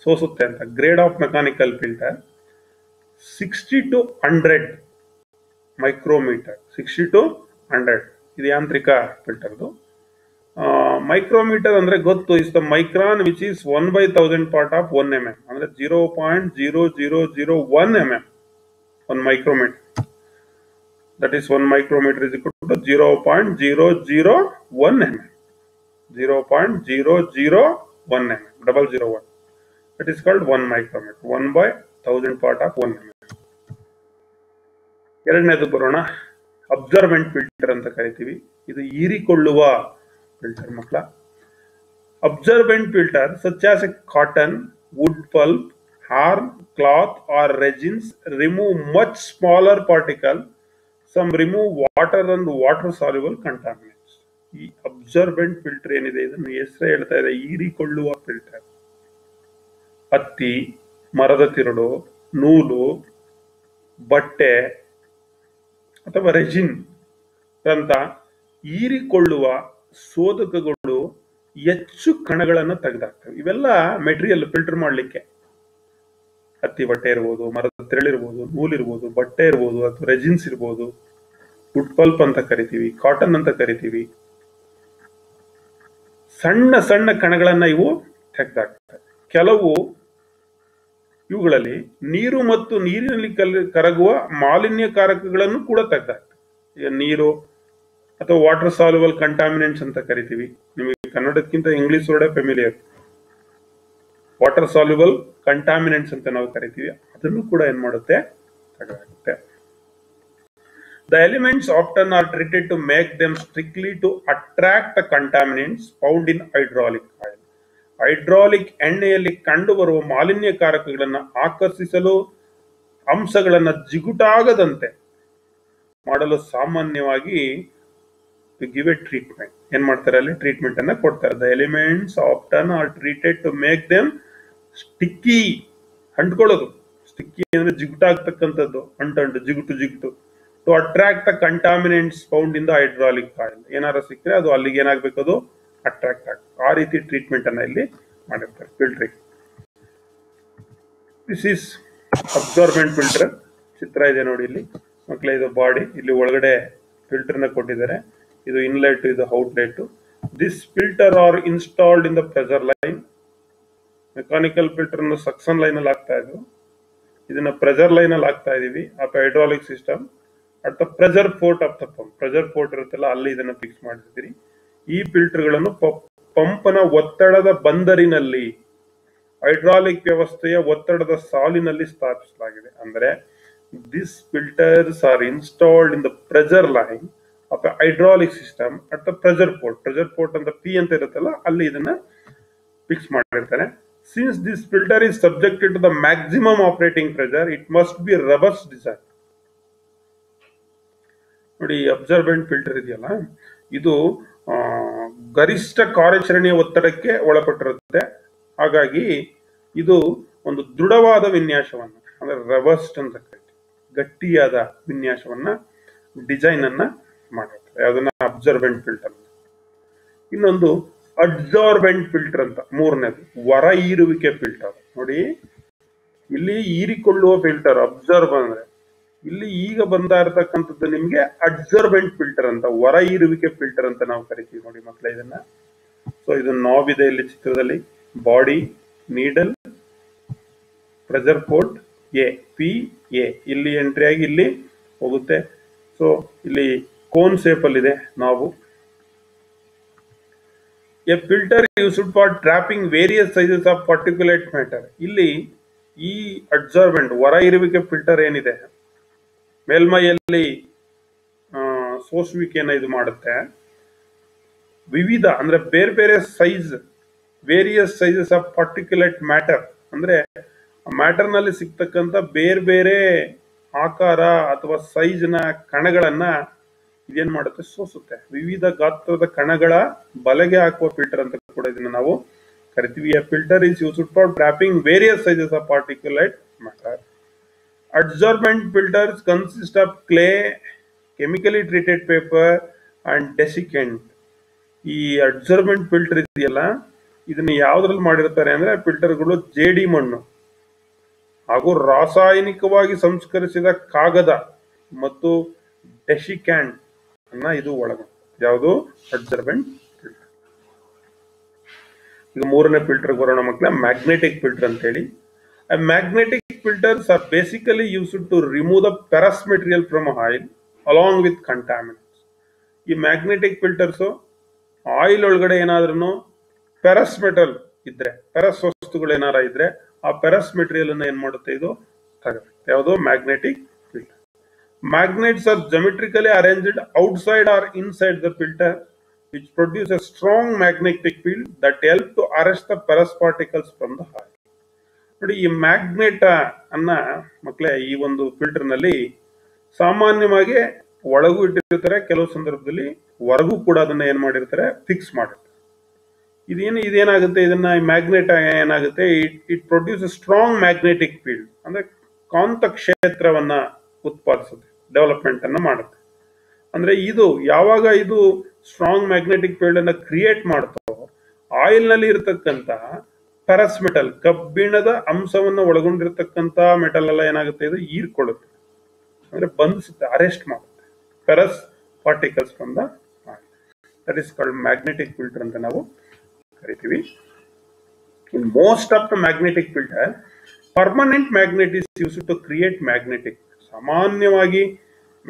ಸೋಸುತ್ತೆ ಅಂತ. Grade of mechanical filter 60 to 100 micrometre. 60 to 100 ಇದು ಯಾಂತ್ರಿಕ ಫಿಲ್ಟರ್ದು. ಮೈಕ್ರೋಮೀಟರ್ ಅಂದ್ರೆ ಗೊತ್ತು, is the micron which is 1/1000 part of 1 mm. ಅಂದ್ರೆ 0.0001 mm. 1 micrometer. That is 1 micrometer is equal to 0.001 mm. 0.001 mm. 001. That is called 1 micrometer. 1/1000 part of 1 mm. ಎರಡನೇದು ಬರೋಣ, ಅಬ್ಸರ್ಬೆಂಟ್ filter ಅಂತ ಕರಿತೀವಿ. ಇದು ಹೀರಿಕೊಳ್ಳುವ filter makla. Absorbent filter such as a cotton, wood pulp, horn, cloth or resins remove much smaller particle. Some remove water and water soluble contaminants. ಈ ಅಬ್ಸರ್ಬೆಂಟ್ filter ಏನಿದೆ ಇದನ್ನು ಹೆಸರೇ ಹೇಳ್ತಾ ಇದೆ, ಹೀರಿಕೊಳ್ಳುವ ಫಿಲ್ಟರ್. ಹತ್ತಿ, ಮರದ ತಿರುಳು, ನೂಲು, ಬಟ್ಟೆ ಅಥವಾ ರೆಜಿನ್ ಅಂತ ಹೀರಿಕೊಳ್ಳುವ ಶೋಧಕಗಳು ಹೆಚ್ಚು ಕಣಗಳನ್ನು ತೆಗೆದಾಕ್ತವೆ. ಇವೆಲ್ಲ ಮೆಟೀರಿಯಲ್ ಫಿಲ್ಟರ್ ಮಾಡಲಿಕ್ಕೆ ಹತ್ತಿ ಬಟ್ಟೆ ಇರ್ಬೋದು, ಮರದ ತಿರುಳಿರ್ಬೋದು, ನೂಲಿರ್ಬೋದು, ಬಟ್ಟೆ ಇರ್ಬೋದು, ಅಥವಾ ರೆಜಿನ್ಸ್ ಇರ್ಬೋದು, ವುಡ್ ಪಲ್ಪ್ ಅಂತ ಕರಿತೀವಿ, ಕಾಟನ್ ಅಂತ ಕರಿತೀವಿ. ಸಣ್ಣ ಸಣ್ಣ ಕಣಗಳನ್ನ ಇವು ತೆಗೆದಾಕ್ತವೆ. ಕೆಲವು ಇವುಗಳಲ್ಲಿ ನೀರು ಮತ್ತು ನೀರಿನಲ್ಲಿ ಕರಗುವ ಮಾಲಿನ್ಯಕಾರಕಗಳನ್ನು ಕೂಡ ತೆಗೆದಾಕ್ತವೆ. ಈಗ ನೀರು ಅಥವಾ ವಾಟರ್ ಸಾಲ್ಯುಬಲ್ ಕಂಟಾಮಿನೆಂಟ್ಸ್ ಅಂತ ಕರಿತೀವಿ. ನಿಮಗೆ ಕನ್ನಡಕ್ಕಿಂತ ಇಂಗ್ಲಿಷ್ ವರ್ಡೇ ಫೆಮಿಲಿಯರ್. ವಾಟರ್ ಸಾಲ್ಯುಬಲ್ ಕಂಟಾಮಿನೆಂಟ್ಸ್ ಅಂತ ನಾವು ಕರಿತೀವಿ, ಅದನ್ನು ಕೂಡ ಏನ್ ಮಾಡುತ್ತೆ, ತೆಗೆದಾಗುತ್ತೆ. The elements often are treated to make them strictly to attract the contaminants found in hydraulic oil. Hydraulic ಎಣ್ಣೆಯಲ್ಲಿ ಕಂಡುಬರುವ ಮಾಲಿನ್ಯಕಾರಕಗಳನ್ನು ಆಕರ್ಷಿಸಲು, ಅಂಶಗಳನ್ನು ಜಿಗುಟಾಗದಂತೆ ಮಾಡಲು ಸಾಮಾನ್ಯವಾಗಿ ಗಿವ್ ಎ ಟ್ರೀಟ್ಮೆಂಟ್. ಏನ್ ಮಾಡ್ತಾರೆ, ಅಲ್ಲಿ ಟ್ರೀಟ್ಮೆಂಟ್ ಅನ್ನ ಕೊಡ್ತಾರೆ. The elements often are treated to make them sticky. ಅಂಟ್ಕೊಳ್ಳೋದು, ಸ್ಟಿಕ್ಕಿ ಅಂದ್ರೆ ಜಿಗುಟಾಗ್ತಕ್ಕಂಥದ್ದು, ಅಂಟು ಜಿಗುಟು. To attract the contaminants found in the hydraulic oil. ಏನಾರ ಸಿಕ್ಕರೆ ಅದು ಅಲ್ಲಿಗೆ ಏನಾಗಬೇಕು, ಅದು ಅಟ್ರಾಕ್ಟ್ ಆಗುತ್ತೆ. ಆ ರೀತಿ ಟ್ರೀಟ್ಮೆಂಟ್ ಅನ್ನ ಇಲ್ಲಿ ಮಾಡಿರ್ತಾರೆ filtering. This is absorbent filter. ಚಿತ್ರ ಇದೆ ನೋಡಿ ಇಲ್ಲಿ ಮಕ್ಕಳೇ, ಇದು ಬಾಡಿ, ಇಲ್ಲಿ ಒಳಗಡೆ ಫಿಲ್ಟರ್ ನ ಕೊಟ್ಟಿದ್ದಾರೆ. ಇದು ಇನ್ಲೆಟ್, ಇದು outlet. This filter are installed in the pressure line. Mechanical filter suction line ಅಲ್ಲಿ ಆಗ್ತಾ ಇದ್ರು, ಇದನ್ನ ಪ್ರೆಷರ್ ಲೈನ್ ಅಲ್ಲಿ ಆಗ್ತಾ ಇದೀವಿ. Of hydraulic system at the pressure port of the pump. Pressure port ಇರುತ್ತಲ್ಲ, ಅಲ್ಲಿ ಇದನ್ನ ಫಿಕ್ಸ್ ಮಾಡಿರ್ತೀರಿ. ಈ ಫಿಲ್ಟರ್ ಗಳನ್ನು ಪಂಪ್ನ ಒತ್ತಡದ ಬಂದರಿನಲ್ಲಿ, ಹೈಡ್ರಾಲಿಕ್ ವ್ಯವಸ್ಥೆಯ ಒತ್ತಡದ ಸಾಲಿನಲ್ಲಿ ಸ್ಥಾಪಿಸಲಾಗಿದೆ. ಅಂದ್ರೆ this filters are installed in the pressure line of hydraulic system at the pressure port. Pressure port ಅಂತ ಪಿ ಅಂತ ಇರುತ್ತಲ್ಲ, ಅಲ್ಲಿ ಇದನ್ನ ಫಿಕ್ಸ್ ಮಾಡಿರ್ತಾರೆ. Since this filter is subjected to the maximum operating pressure, it must be robust design. ನೋಡಿ, absorbent filter ಇದೆಯಲ್ಲ, ಇದು ಗರಿಷ್ಠ ಕಾರ್ಯಾಚರಣೆಯ ಒತ್ತಡಕ್ಕೆ ಒಳಪಟ್ಟಿರುತ್ತೆ. ಹಾಗಾಗಿ ಇದು ಒಂದು ದೃಢವಾದ ವಿನ್ಯಾಸವನ್ನ, ಅಂದ್ರೆ ರಬಸ್ಟ್ ಅಂತ ಕರಿತೀವಿ, ಗಟ್ಟಿಯಾದ ವಿನ್ಯಾಸವನ್ನ, ಡಿಸೈನ್ ಅನ್ನ ಮಾಡಿರ್ತಾರೆ. ಯಾವ್ದನ್ನ, ಅಬ್ಸರ್ಬೆಂಟ್ ಫಿಲ್ಟರ್. ಇನ್ನೊಂದು ಅಡ್ಸಾರ್ಬೆಂಟ್ ಫಿಲ್ಟರ್ ಅಂತ, ಮೂರನೇದು ಹೊರ ಹೀರುವಿಕೆ ಫಿಲ್ಟರ್. ನೋಡಿ, ಇಲ್ಲಿ ಹೀರಿಕೊಳ್ಳುವ ಫಿಲ್ಟರ್ ಅಬ್ಸರ್ಬ್ ಅಂದ್ರೆ, ಇಲ್ಲಿ ಈಗ ಬಂದ ಇರತಕ್ಕಂಥದ್ದು ನಿಮ್ಗೆ ಅಡ್ಸರ್ಬೆಂಟ್ ಫಿಲ್ಟರ್ ಅಂತ, ಹೊರ ಹೀರುವಿಕೆ ಫಿಲ್ಟರ್ ಅಂತ ನಾವು ಕರಿತೀವಿ. ನೋಡಿ ಮಕ್ಕಳೇ ಇದನ್ನ. ಸೊ ಇದು ನಾಬ್ ಇದೆ ಇಲ್ಲಿ ಚಿತ್ರದಲ್ಲಿ, body, needle, pressure port, A P A ಇಲ್ಲಿ ಎಂಟ್ರಿ ಆಗಿ ಇಲ್ಲಿ ಹೋಗುತ್ತೆ. ಸೊ ಇಲ್ಲಿ ಕೋನ್ ಶೇಪ್ ಅಲ್ಲಿ ಇದೆ ನಾವು. A filter used for trapping various sizes of particulate matter. ಇಲ್ಲಿ ಈ ಅಡ್ಸರ್ಬೆಂಟ್ ಹೊರ ಹೀರುವಿಕೆ ಫಿಲ್ಟರ್ ಏನಿದೆ, ಮೇಲ್ಮೈಯಲ್ಲಿ ಸೋಸುವಿಕೆಯನ್ನ ಇದು ಮಾಡುತ್ತೆ. ವಿವಿಧ ಅಂದ್ರೆ ಬೇರೆ ಬೇರೆ size, various sizes of particulate matter ಅಂದ್ರೆ ಮ್ಯಾಟರ್ ನಲ್ಲಿ ಸಿಗ್ತಕ್ಕಂಥ ಬೇರೆ ಬೇರೆ ಆಕಾರ ಅಥವಾ ಸೈಜ್ ನ ಕಣಗಳನ್ನ ಇದೇನ್ ಮಾಡುತ್ತೆ, ಸೋಸುತ್ತೆ. ವಿವಿಧ ಗಾತ್ರದ ಕಣಗಳ ಬಲೆಗೆ ಹಾಕುವ ಫಿಲ್ಟರ್ ಅಂತ ಕೂಡ ಇದನ್ನ ನಾವು ಕರಿತೀವಿ. A filter is used for trapping various sizes of particulate matter. Adsorbent filters consist of clay, chemically treated paper and desiccant. ಈ ಅಡ್ಸರ್ಬೆಂಟ್ ಫಿಲ್ಟರ್ ಇದೆಯಲ್ಲ, ಇದನ್ನ ಯಾವ್ದ್ರಲ್ಲಿ ಮಾಡಿರ್ತಾರೆ ಅಂದ್ರೆ ಫಿಲ್ಟರ್ಗಳು ಜೇಡಿ ಮಣ್ಣು ಹಾಗೂ ರಾಸಾಯನಿಕವಾಗಿ ಸಂಸ್ಕರಿಸಿದ ಕಾಗದ ಮತ್ತು ಡೆಸಿಕ್ಯಾಂಟ್ ಅನ್ನ ಇದು ಒಳಗೊಂಡು. ಯಾವುದು, ಅಡ್ಸರ್ಬೆಂಟ್ ಫಿಲ್ಟರ್. ಈಗ ಮೂರನೇ ಫಿಲ್ಟರ್ ಬರೋಣ ಮಕ್ಕಳ, ಮ್ಯಾಗ್ನೆಟಿಕ್ ಫಿಲ್ಟರ್ ಅಂತ ಹೇಳಿ. Magnetic filters are basically used to remove the ferrous material from oil along with contaminants. ಈ ಮ್ಯಾಗ್ನೆಟಿಕ್ ಫಿಲ್ಟರ್ಸ್ ಆಯಿಲ್ ಒಳಗಡೆ ಏನಾದ್ರೂ ಫೆರಸ್ ಮೆಟಲ್ ಇದ್ರೆ, ಫೆರಸ್ ವಸ್ತುಗಳು ಏನಾರ ಇದ್ರೆ, ಆ ಫೆರಸ್ ಮೆಟೀರಿಯಲ್ ಅನ್ನ ಏನ್ ಮಾಡುತ್ತೆ, ಇದು ತಗುತ್ತೆ. ಯಾವುದು, magnetic filter. Magnets are geometrically arranged outside or inside the filter which produce a strong magnetic field that help to arrest the ferrous particles from the oil. ನೋಡಿ, ಈ ಮ್ಯಾಗ್ನೆಟ್ ಅನ್ನ ಮಕ್ಕಳೇ ಈ ಒಂದು ಫಿಲ್ಟರ್ ನಲ್ಲಿ ಸಾಮಾನ್ಯವಾಗಿ ಒಳಗೂ ಇಟ್ಟಿರ್ತಾರೆ, ಕೆಲವು ಸಂದರ್ಭದಲ್ಲಿ ಹೊರಗೂ ಕೂಡ ಅದನ್ನ ಏನ್ ಮಾಡಿರ್ತಾರೆ, ಫಿಕ್ಸ್ ಮಾಡಿರ್ತಾರೆ. ಇದೇನಾಗುತ್ತೆ, ಇದನ್ನ ಮ್ಯಾಗ್ನೆಟ್ ಏನಾಗುತ್ತೆ, it produce strong magnetic field, ಅಂದ್ರೆ ಕಾಂತ ಕ್ಷೇತ್ರವನ್ನ ಉತ್ಪಾದಿಸುತ್ತೆ, ಡೆವಲಪ್ಮೆಂಟ್ ಅನ್ನ ಮಾಡುತ್ತೆ. ಅಂದ್ರೆ ಇದು ಯಾವಾಗ ಇದು ಸ್ಟ್ರಾಂಗ್ ಮ್ಯಾಗ್ನೆಟಿಕ್ ಫೀಲ್ಡ್ ಅನ್ನ ಕ್ರಿಯೇಟ್ ಮಾಡ್ತೋ, ಆಯಿಲ್ ನಲ್ಲಿ ಇರತಕ್ಕಂತ ಫೆರಸ್ ಮೆಟಲ್, ಕಬ್ಬಿಣದ ಅಂಶವನ್ನು ಒಳಗೊಂಡಿರ್ತಕ್ಕಂತ ಮೆಟಲ್ ಎಲ್ಲ ಏನಾಗುತ್ತೆ, ಇದು ಹೀರ್ಕೊಳ್ಳುತ್ತೆ, ಅಂದ್ರೆ ಬಂಧಿಸುತ್ತೆ, ಅರೆಸ್ಟ್ ಮಾಡುತ್ತೆ ferrous particles from the oil. That is called magnetic filter ಅಂತ ನಾವು ಕರಿತೀವಿ. In most of the magnetic filter, permanent magnet is used to create magnetic. ಸಾಮಾನ್ಯವಾಗಿ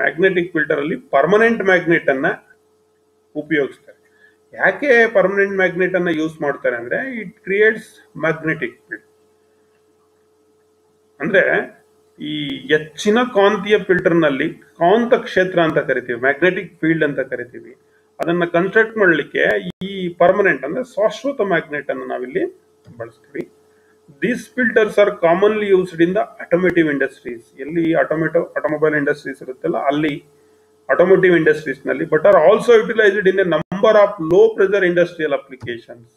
ಮ್ಯಾಗ್ನೆಟಿಕ್ ಫಿಲ್ಟರ್ ಅಲ್ಲಿ ಪರ್ಮನೆಂಟ್ ಮ್ಯಾಗ್ನೆಟ್ ಅನ್ನ ಉಪಯೋಗಿಸ್ತಾರೆ. ಯಾಕೆ ಪರ್ಮನೆಂಟ್ ಮ್ಯಾಗ್ನೆಟ್ ಅನ್ನ ಯೂಸ್ ಮಾಡ್ತಾರೆ ಅಂದ್ರೆ, ಇಟ್ ಕ್ರಿಯೇಟ್ಸ್ ಮ್ಯಾಗ್ನೆಟಿಕ್ ಫೀಲ್ಡ್. ಅಂದ್ರೆ ಈ ಹೆಚ್ಚಿನ ಕಾಂತೀಯ ಫಿಲ್ಟರ್ ನಲ್ಲಿ ಕಾಂತ ಕ್ಷೇತ್ರ ಅಂತ ಕರಿತೀವಿ, ಮ್ಯಾಗ್ನೆಟಿಕ್ ಫೀಲ್ಡ್ ಅಂತ ಕರಿತೀವಿ. ಅದನ್ನ ಕನ್ಸ್ಟ್ರಕ್ಟ್ ಮಾಡಲಿಕ್ಕೆ ಈ ಪರ್ಮನೆಂಟ್ ಅಂದ್ರೆ ಶಾಶ್ವತ ಮ್ಯಾಗ್ನೆಟ್ ಅನ್ನು ನಾವಿಲ್ಲಿ ಬಳಸ್ತೀವಿ. These filters R commonly used in the automotive industries. ಎಲ್ಲಿ ಆಟೋಮೊಬೈಲ್ ಇಂಡಸ್ಟ್ರೀಸ್ ಇರುತ್ತಲ್ಲ ಅಲ್ಲಿ, ಆಟೋಮೋಟಿವ್ ಇಂಡಸ್ಟ್ರೀಸ್ ನಲ್ಲಿ, but are also utilised in a number of low pressure industrial applications.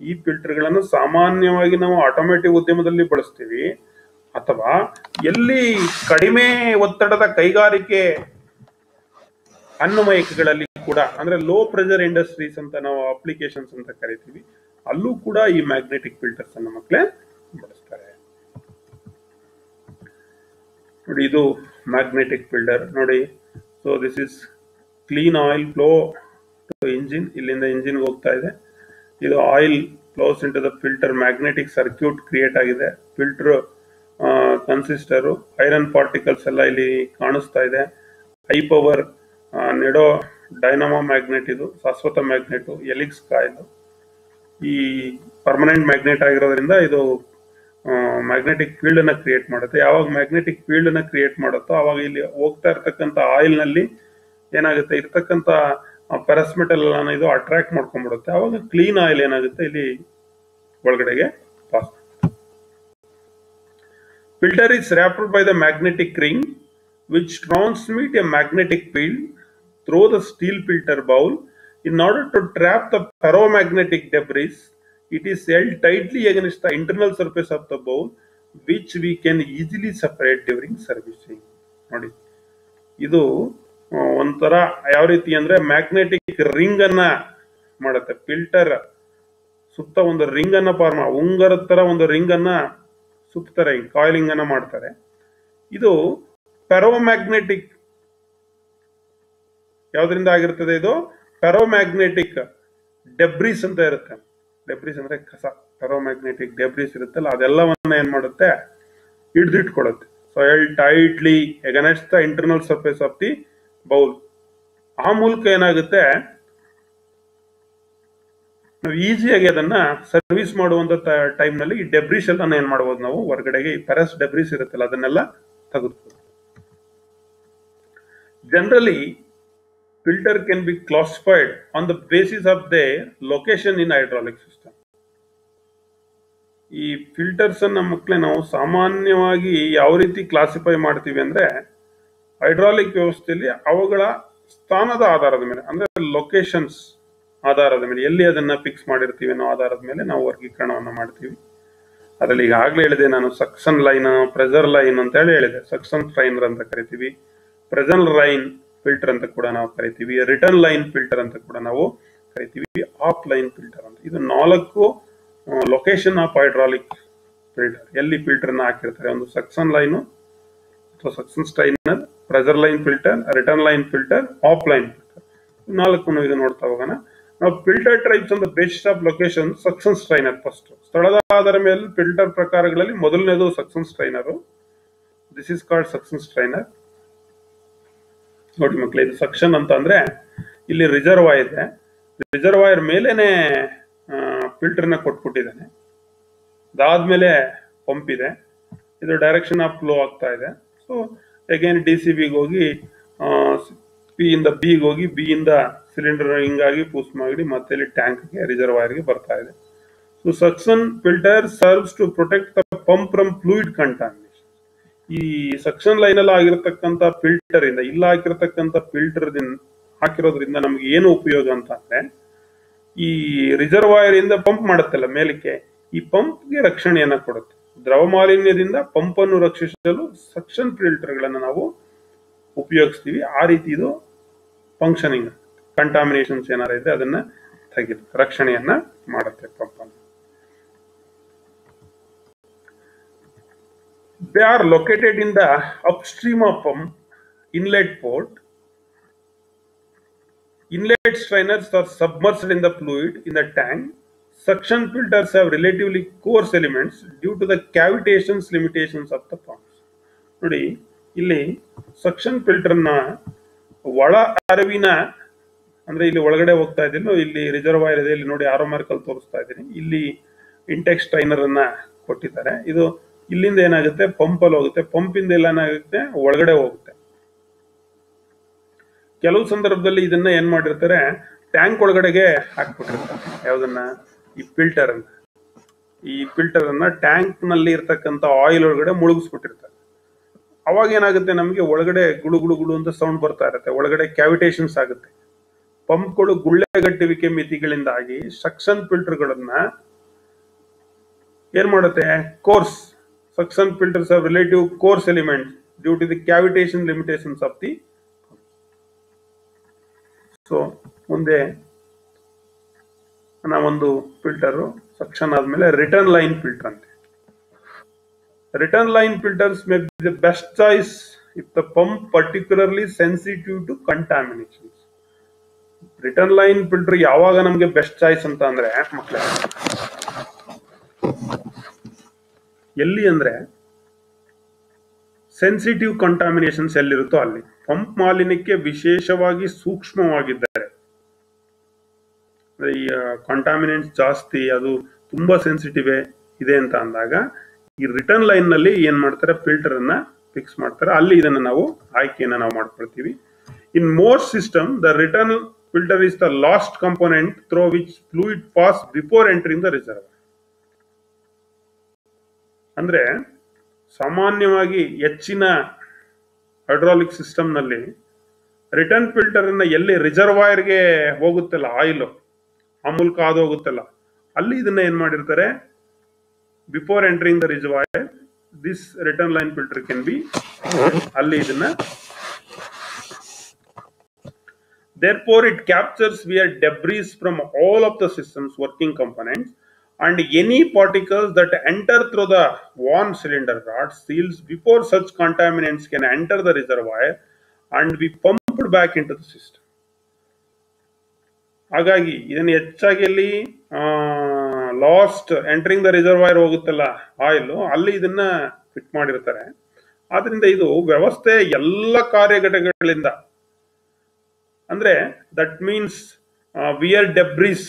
ಈ ಫಿಲ್ಟರ್ ಗಳನ್ನು ಸಾಮಾನ್ಯವಾಗಿ ನಾವು ಆಟೋಮೇಟಿವ್ ಉದ್ಯಮದಲ್ಲಿ ಬಳಸ್ತೀವಿ, ಅಥವಾ ಎಲ್ಲಿ ಕಡಿಮೆ ಒತ್ತಡದ ಕೈಗಾರಿಕೆ ಅನ್ವಯಿಕಗಳಲ್ಲಿ ಕೂಡ, ಅಂದ್ರೆ ಲೋ ಪ್ರೆಷರ್ ಇಂಡಸ್ಟ್ರೀಸ್ ಅಂತ ನಾವು ಅಪ್ಲಿಕೇಶನ್ಸ್ ಅಂತ ಕರಿತೀವಿ, ಅಲ್ಲೂ ಕೂಡ ಈ ಮ್ಯಾಗ್ನೆಟಿಕ್ ಫಿಲ್ಟರ್ಸ್ ಅನ್ನು ಮಕ್ಕಳೇ ಬಳಸ್ತಾರೆ. ನೋಡಿ, ಇದು ಮ್ಯಾಗ್ನೆಟಿಕ್ ಫಿಲ್ಟರ್ ನೋಡಿ. So this is clean oil flow to engine. ಇಲ್ಲಿಂದ ಇಂಜಿನ್ ಹೋಗ್ತಾ ಇದೆ. ಇದು oil flows into the filter, magnetic circuit create ಆಗಿದೆ. ಫಿಲ್ಟರ್ ಕನ್ಸಿಸ್ಟರು, ಐರನ್ ಪಾರ್ಟಿಕಲ್ಸ್ ಎಲ್ಲ ಇಲ್ಲಿ ಕಾಣಿಸ್ತಾ ಇದೆ. ಹೈ ಪವರ್ ನೆಡೋ ಡೈನಮೋ ಮ್ಯಾಗ್ನೆಟ್, ಇದು ಶಾಶ್ವತ ಮ್ಯಾಗ್ನೆಟ್. ಎಲಿಕ್ಸ್ ಕಾಯಿಲ್ ಈ ಪರ್ಮನೆಂಟ್ ಮ್ಯಾಗ್ನೆಟ್ ಆಗಿರೋದ್ರಿಂದ ಇದು ಮ್ಯಾಗ್ನೆಟಿಕ್ ಫೀಲ್ಡ್ ಅನ್ನ ಕ್ರಿಯೇಟ್ ಮಾಡುತ್ತೆ. ಯಾವಾಗ ಮ್ಯಾಗ್ನೆಟಿಕ್ ಫೀಲ್ಡ್ ಅನ್ನ ಕ್ರಿಯೇಟ್ ಮಾಡುತ್ತೋ ಅವಾಗ ಇಲ್ಲಿ ಹೋಗ್ತಾ ಇರ್ತಕ್ಕಂಥ ಆಯಿಲ್ ನಲ್ಲಿ ಏನಾಗುತ್ತೆ, ಇರ್ತಕ್ಕಂಥ ಫೆರಸ್ ಮೆಟಲ್ ಎಲ್ಲ ಇದು ಅಟ್ರಾಕ್ಟ್ ಮಾಡ್ಕೊಂಡ್ಬಿಡುತ್ತೆ. ಅವಾಗ ಕ್ಲೀನ್ ಆಯಿಲ್ ಏನಾಗುತ್ತೆ, ಇಲ್ಲಿ ಒಳಗಡೆಗೆ pass. Filter is wrapped by the magnetic ring, which transmit a magnetic field through the steel filter bowl. In order to trap the ferromagnetic debris, it is held tightly against the internal surface of the bowl, which we can easily separate during servicing. ನೋಡಿ, ಇದು ಒಂಥರ ಯಾವ ರೀತಿ ಅಂದ್ರೆ magnetic ring ಅನ್ನ ಮಾಡುತ್ತೆ. Filter ಸುತ್ತ ಒಂದು ರಿಂಗ್ ಅನ್ನ ಫಾರ್ಮ್, ಉಂಗರದ ತರ ಒಂದು ರಿಂಗ್ ಅನ್ನ ಸುತ್ತಾರೆ, ಕಾಯಿಲಿಂಗ್ ಅನ್ನ ಮಾಡ್ತಾರೆ. ಇದು ಫೆರೋಮ್ಯಾಗ್ನೆಟಿಕ್ ಯಾವ್ದ್ರಿಂದ ಆಗಿರ್ತದೆ, ಇದು ಫೆರೋಮ್ಯಾಗ್ನೆಟಿಕ್ ಡೆಬ್ರಿಸ್ ಅಂತ ಇರುತ್ತೆ. ಡೆಬ್ರಿಸ್ ಅಂದ್ರೆ ಕಸ, ಫೆರೋಮ್ಯಾಗ್ನೆಟಿಕ್ ಡೆಬ್ರಿಸ್ ಇರುತ್ತಲ್ಲ ಅದೆಲ್ಲವನ್ನ ಏನ್ ಮಾಡುತ್ತೆ, ಹಿಡಿದಿಟ್ಕೊಳ್ಳುತ್ತೆ. So held tightly against the internal surface of the bowl. ಆ ಮೂಲಕ ಏನಾಗುತ್ತೆ, ನಾವು ಈಸಿಯಾಗಿ ಅದನ್ನ ಸರ್ವಿಸ್ ಮಾಡುವಂತ ಟೈಮ್ ನಲ್ಲಿ ಈ ಡೆಬ್ರಿಸ್ ಎಲ್ಲ ಏನ್ ಮಾಡಬಹುದು, ನಾವು ಹೊರಗಡೆಗೆ ಈ ಫೆರಸ್ ಡೆಬ್ರಿಸ್ ಇರುತ್ತಲ್ಲ ಅದನ್ನೆಲ್ಲ ತೆಗೆದುಬಹುದು. Generally filter can be classified on the basis of the location in hydraulic system. ಈ ಫಿಲ್ಟರ್ಸ್ ಅನ್ನ ಮಕ್ಕಳೇ ನಾವು ಸಾಮಾನ್ಯವಾಗಿ ಯಾವ ರೀತಿ ಕ್ಲಾಸಿಫೈ ಮಾಡ್ತೀವಿ ಅಂದ್ರೆ, ಹೈಡ್ರಾಲಿಕ್ ವ್ಯವಸ್ಥೆಯಲ್ಲಿ ಅವುಗಳ ಸ್ಥಾನದ ಆಧಾರದ ಮೇಲೆ, ಅಂದ್ರೆ ಲೊಕೇಶನ್ಸ್ ಆಧಾರದ ಮೇಲೆ, ಎಲ್ಲಿ ಅದನ್ನ ಫಿಕ್ಸ್ ಮಾಡಿರ್ತೀವಿ ಅನ್ನೋ ಆಧಾರದ ಮೇಲೆ ನಾವು ವರ್ಗೀಕರಣವನ್ನ ಮಾಡ್ತೀವಿ. ಅದರಲ್ಲಿ ಈಗಾಗಲೇ ಹೇಳಿದೆ ನಾನು, ಸಕ್ಷನ್ ಲೈನ್, ಪ್ರೆಷರ್ ಲೈನ್ ಅಂತ ಹೇಳಿದೆ. ಸಕ್ಷನ್ ಸ್ಟ್ರೈನರ್ ಅಂತ ಕರಿತೀವಿ, ಪ್ರೆಷರ್ ಲೈನ್ ಫಿಲ್ಟರ್ ಅಂತ ಕೂಡ ನಾವು ಕರಿತೀವಿ, ರಿಟರ್ನ್ ಲೈನ್ ಫಿಲ್ಟರ್ ಅಂತ ಕೂಡ ನಾವು ಕರಿತೀವಿ, ಆಫ್ ಲೈನ್ ಫಿಲ್ಟರ್ ಅಂತ. ಇದು 4 ಲೊಕೇಶನ್ ಆಫ್ ಹೈಡ್ರಾಲಿಕ್ ಫಿಲ್ಟರ್, ಎಲ್ಲಿ ಫಿಲ್ಟರ್ ನ ಹಾಕಿರ್ತಾರೆ. ಒಂದು ಸಕ್ಷನ್ ಲೈನ್ ಅಥವಾ suction strainer, pressure line filter, return line filter, of line filter. 4 ಇದು ನೋಡ್ತಾ ಹೋಗೋಣ. ನಾವು filter types on the basis of location. Suction strainer first, ಸ್ಥಳದ ಆಧಾರ ಮೇಲೆ ಫಿಲ್ಟರ್ ಪ್ರಕಾರಗಳಲ್ಲಿ ಮೊದಲನೇದು suction strainer. This is called suction strainer. ನೋಡಿ ಮಕ್ಕಳೇ, ಇದು ಸಕ್ಷನ್ ಅಂತ ಅಂದ್ರೆ ಇಲ್ಲಿ ರಿಸರ್ವಾಯರ್ ಇದೆ, ರಿಸರ್ವಾಯರ್ ಮೇಲೇನೆ ಫಿಲ್ಟರ್ ನ ಕೊಟ್ಬಿಟ್ಟಿದ್ದಾನೆ. ಅದಾದ್ಮೇಲೆ ಪಂಪ್ ಇದೆ, ಇದು ಡೈರೆಕ್ಷನ್ ಆಫ್ ಫ್ಲೋ ಆಗ್ತಾ ಇದೆ. ಸೊ ಅಗೇನ್ ಡಿ ಸಿ ಬಿಗೆ ಹೋಗಿ, ಪಿ ಇಂದ ಬಿಗೆ ಹೋಗಿ, ಬಿ ಇಂದ ಸಿಲಿಂಡರ್ ಹಿಂಗಾಗಿ ಪುಷ್ ಮಾಡಿ ಮತ್ತೆ ಇಲ್ಲಿ ಟ್ಯಾಂಕ್ಗೆ ರಿಸರ್ವಾಯರ್ಗೆ ಬರ್ತಾ ಇದೆ. So suction filter serves to protect the pump from fluid contamination. ಈ ಸಕ್ಷನ್ ಲೈನ್ ಅಲ್ಲಿ ಆಗಿರತಕ್ಕಂತ ಫಿಲ್ಟರ್ ಇಂದ ಇಲ್ಲ ಹಾಕಿರತಕ್ಕಂತ ಫಿಲ್ಟರ್ ಹಾಕಿರೋದ್ರಿಂದ ನಮ್ಗೆ ಏನು ಉಪಯೋಗ ಅಂತ ಅಂದ್ರೆ, ಈ ರಿಸರ್ವಾಯರ್ ಇಂದ ಪಂಪ್ ಮಾಡುತ್ತಲ್ಲ ಮೇಲಕ್ಕೆ, ಈ ಪಂಪ್ಗೆ ರಕ್ಷಣೆಯನ್ನ ಕೊಡುತ್ತೆ. ದ್ರವ ಮಾಲಿನ್ಯದಿಂದ ಪಂಪ್ ಅನ್ನು ರಕ್ಷಿಸಲು ಸಕ್ಷನ್ ಫಿಲ್ಟರ್ ಗಳನ್ನ ನಾವು ಉಪಯೋಗಿಸ್ತೀವಿ. ಆ ರೀತಿ ಇದು ಫಂಕ್ಷನಿಂಗ್, ಕಂಟಾಮಿನೇಷನ್ಸ್ ಏನಾರ ಇದೆ ಅದನ್ನ ತೆಗೆದು ರಕ್ಷಣೆಯನ್ನ ಮಾಡುತ್ತೆ ಪಂಪ್ ಅನ್ನು. They are located in the upstream of pump inlet port. Inlet strainers are submerged in the fluid in the tank. Suction filters have relatively coarse elements due to the cavitations limitations of the pumps. ನೋಡಿ ಇಲ್ಲಿ suction filter ನ ಒಳ ಹರಿವಿನ ಅಂದ್ರೆ ಇಲ್ಲಿ ಒಳಗಡೆ ಹೋಗ್ತಾ ಇದ್ದೀನಿ, ಇಲ್ಲಿ ರಿಸರ್ವಾಯರ್ ಇದೆ, ಇಲ್ಲಿ ನೋಡಿ ಆರೋ ಮಾರ್ಕಲ್ ತೋರಿಸ್ತಾ ಇದ್ದೀನಿ, ಇಲ್ಲಿ ಇಂಟೆಕ್ ಸ್ಟ್ರೈನರ್ ಅನ್ನ ಕೊಟ್ಟಿದ್ದಾರೆ. ಇದು ಇಲ್ಲಿಂದ ಏನಾಗುತ್ತೆ ಪಂಪ್ ಅಲ್ಲಿ ಹೋಗುತ್ತೆ, ಪಂಪ್ ಇಂದ ಎಲ್ಲ ಏನಾಗುತ್ತೆ ಒಳಗಡೆ ಹೋಗುತ್ತೆ. ಕೆಲವು ಸಂದರ್ಭದಲ್ಲಿ ಇದನ್ನ ಏನ್ ಮಾಡಿರ್ತಾರೆ ಟ್ಯಾಂಕ್ ಒಳಗಡೆಗೆ ಹಾಕ್ಬಿಟ್ಟಿರ್ತಾರೆ. ಯಾವ್ದನ್ನ? ಈ ಫಿಲ್ಟರ್ ಅನ್ನ. ಈ ಫಿಲ್ಟರ್ ಅನ್ನ ಟ್ಯಾಂಕ್ ನಲ್ಲಿ ಇರ್ತಕ್ಕಂಥ ಆಯಿಲ್ ಒಳಗಡೆ ಮುಳುಗಿಸ್ಬಿಟ್ಟಿರ್ತಾರೆ. ಅವಾಗ ಏನಾಗುತ್ತೆ ನಮ್ಗೆ ಒಳಗಡೆ ಗುಳು ಗುಳು ಗುಳು ಅಂತ ಸೌಂಡ್ ಬರ್ತಾ ಇರುತ್ತೆ, ಒಳಗಡೆ ಕ್ಯಾವಿಟೇಷನ್ಸ್ ಆಗುತ್ತೆ. ಪಂಪ್ಗಳು ಗುಳ್ಳೆಗಟ್ಟುವಿಕೆ ಮಿತಿಗಳಿಂದಾಗಿ ಸಕ್ಷನ್ ಫಿಲ್ಟರ್ ಗಳನ್ನ ಏನ್ ಮಾಡುತ್ತೆ, course suction filters have relative coarse elements due to the cavitation limitations of the pump. So ಮುಂದೆ ಒಂದು ಫಿಲ್ಟರ್ ಸಕ್ಷನ್ ಆದ್ಮೇಲೆ ರಿಟರ್ನ್ ಲೈನ್ ಫಿಲ್ಟರ್ ಅಂತೆ. Return line filters may be the best choice if the pump particularly sensitive to contaminations. Return line filter ಯಾವಾಗ ನಮ್ಗೆ best choice ಅಂತ ಅಂದ್ರೆ ಮಕ್ಕಳೇ, ಎಲ್ಲಿ ಅಂದ್ರೆ ಸೆನ್ಸಿಟಿವ್ ಕಂಟಾಮಿನೇಷನ್ಸ್ ಎಲ್ಲಿರುತ್ತೋ ಅಲ್ಲಿ. ಪಂಪ್ ಮಾಲಿನ್ಯಕ್ಕೆ ವಿಶೇಷವಾಗಿ ಸೂಕ್ಷ್ಮವಾಗಿದ್ದಾರೆ, ಈ ಕಂಟಾಮಿನೆಂಟ್ಸ್ ಜಾಸ್ತಿ, ಅದು ತುಂಬಾ ಸೆನ್ಸಿಟಿವ್ ಇದೆ ಅಂತ ಅಂದಾಗ ಈ ರಿಟರ್ನ್ ಲೈನ್ ನಲ್ಲಿ ಏನ್ ಮಾಡ್ತಾರೆ, ಫಿಲ್ಟರ್ ಅನ್ನ ಫಿಕ್ಸ್ ಮಾಡ್ತಾರೆ. ಅಲ್ಲಿ ಇದನ್ನ ನಾವು ಆಯ್ಕೆಯನ್ನ ನಾವು ಮಾಡ್ಕೊಳ್ತೀವಿ. In most system the return filter is the last component through which fluid pass before entering the reservoir. ಅಂದ್ರೆ ಸಾಮಾನ್ಯವಾಗಿ ಹೆಚ್ಚಿನ ಹೈಡ್ರಾಲಿಕ್ ಸಿಸ್ಟಮ್ ನಲ್ಲಿ ರಿಟರ್ನ್ ಫಿಲ್ಟರ್ ಅನ್ನ ಎಲ್ಲಿ ರಿಸರ್ವಾಯರ್ಗೆ ಹೋಗುತ್ತಲ್ಲ ಆಯಿಲ್, ಆ ಮೂಲಕ ಅದು ಹೋಗುತ್ತಲ್ಲ, ಅಲ್ಲಿ ಇದನ್ನ ಏನ್ ಮಾಡಿರ್ತಾರೆ, before entering the reservoir this return line filter can B, ಅಲ್ಲಿ ಇದನ್ನ therefore it captures wear debris from all of the system's working components and any particles that enter through the worn cylinder rod seals before such contaminants can enter the reservoir and be pumped back into the system. ಹಾಗಾಗಿ ಇದನ್ನ ಹೆಚ್ಚಾಗಿ ಅಲ್ಲಿ last entering the reservoir ಹೋಗುತ್ತಲ್ಲ oil, ಅಲ್ಲಿ ಇದನ್ನ fit ಮಾಡಿರ್ತಾರೆ. ಆದ್ರಿಂದ ಇದು ವ್ಯವಸ್ಥೆ ಎಲ್ಲ ಕಾರ್ಯಘಟಕಗಳಿಂದ, ಅಂದ್ರೆ that means wear debris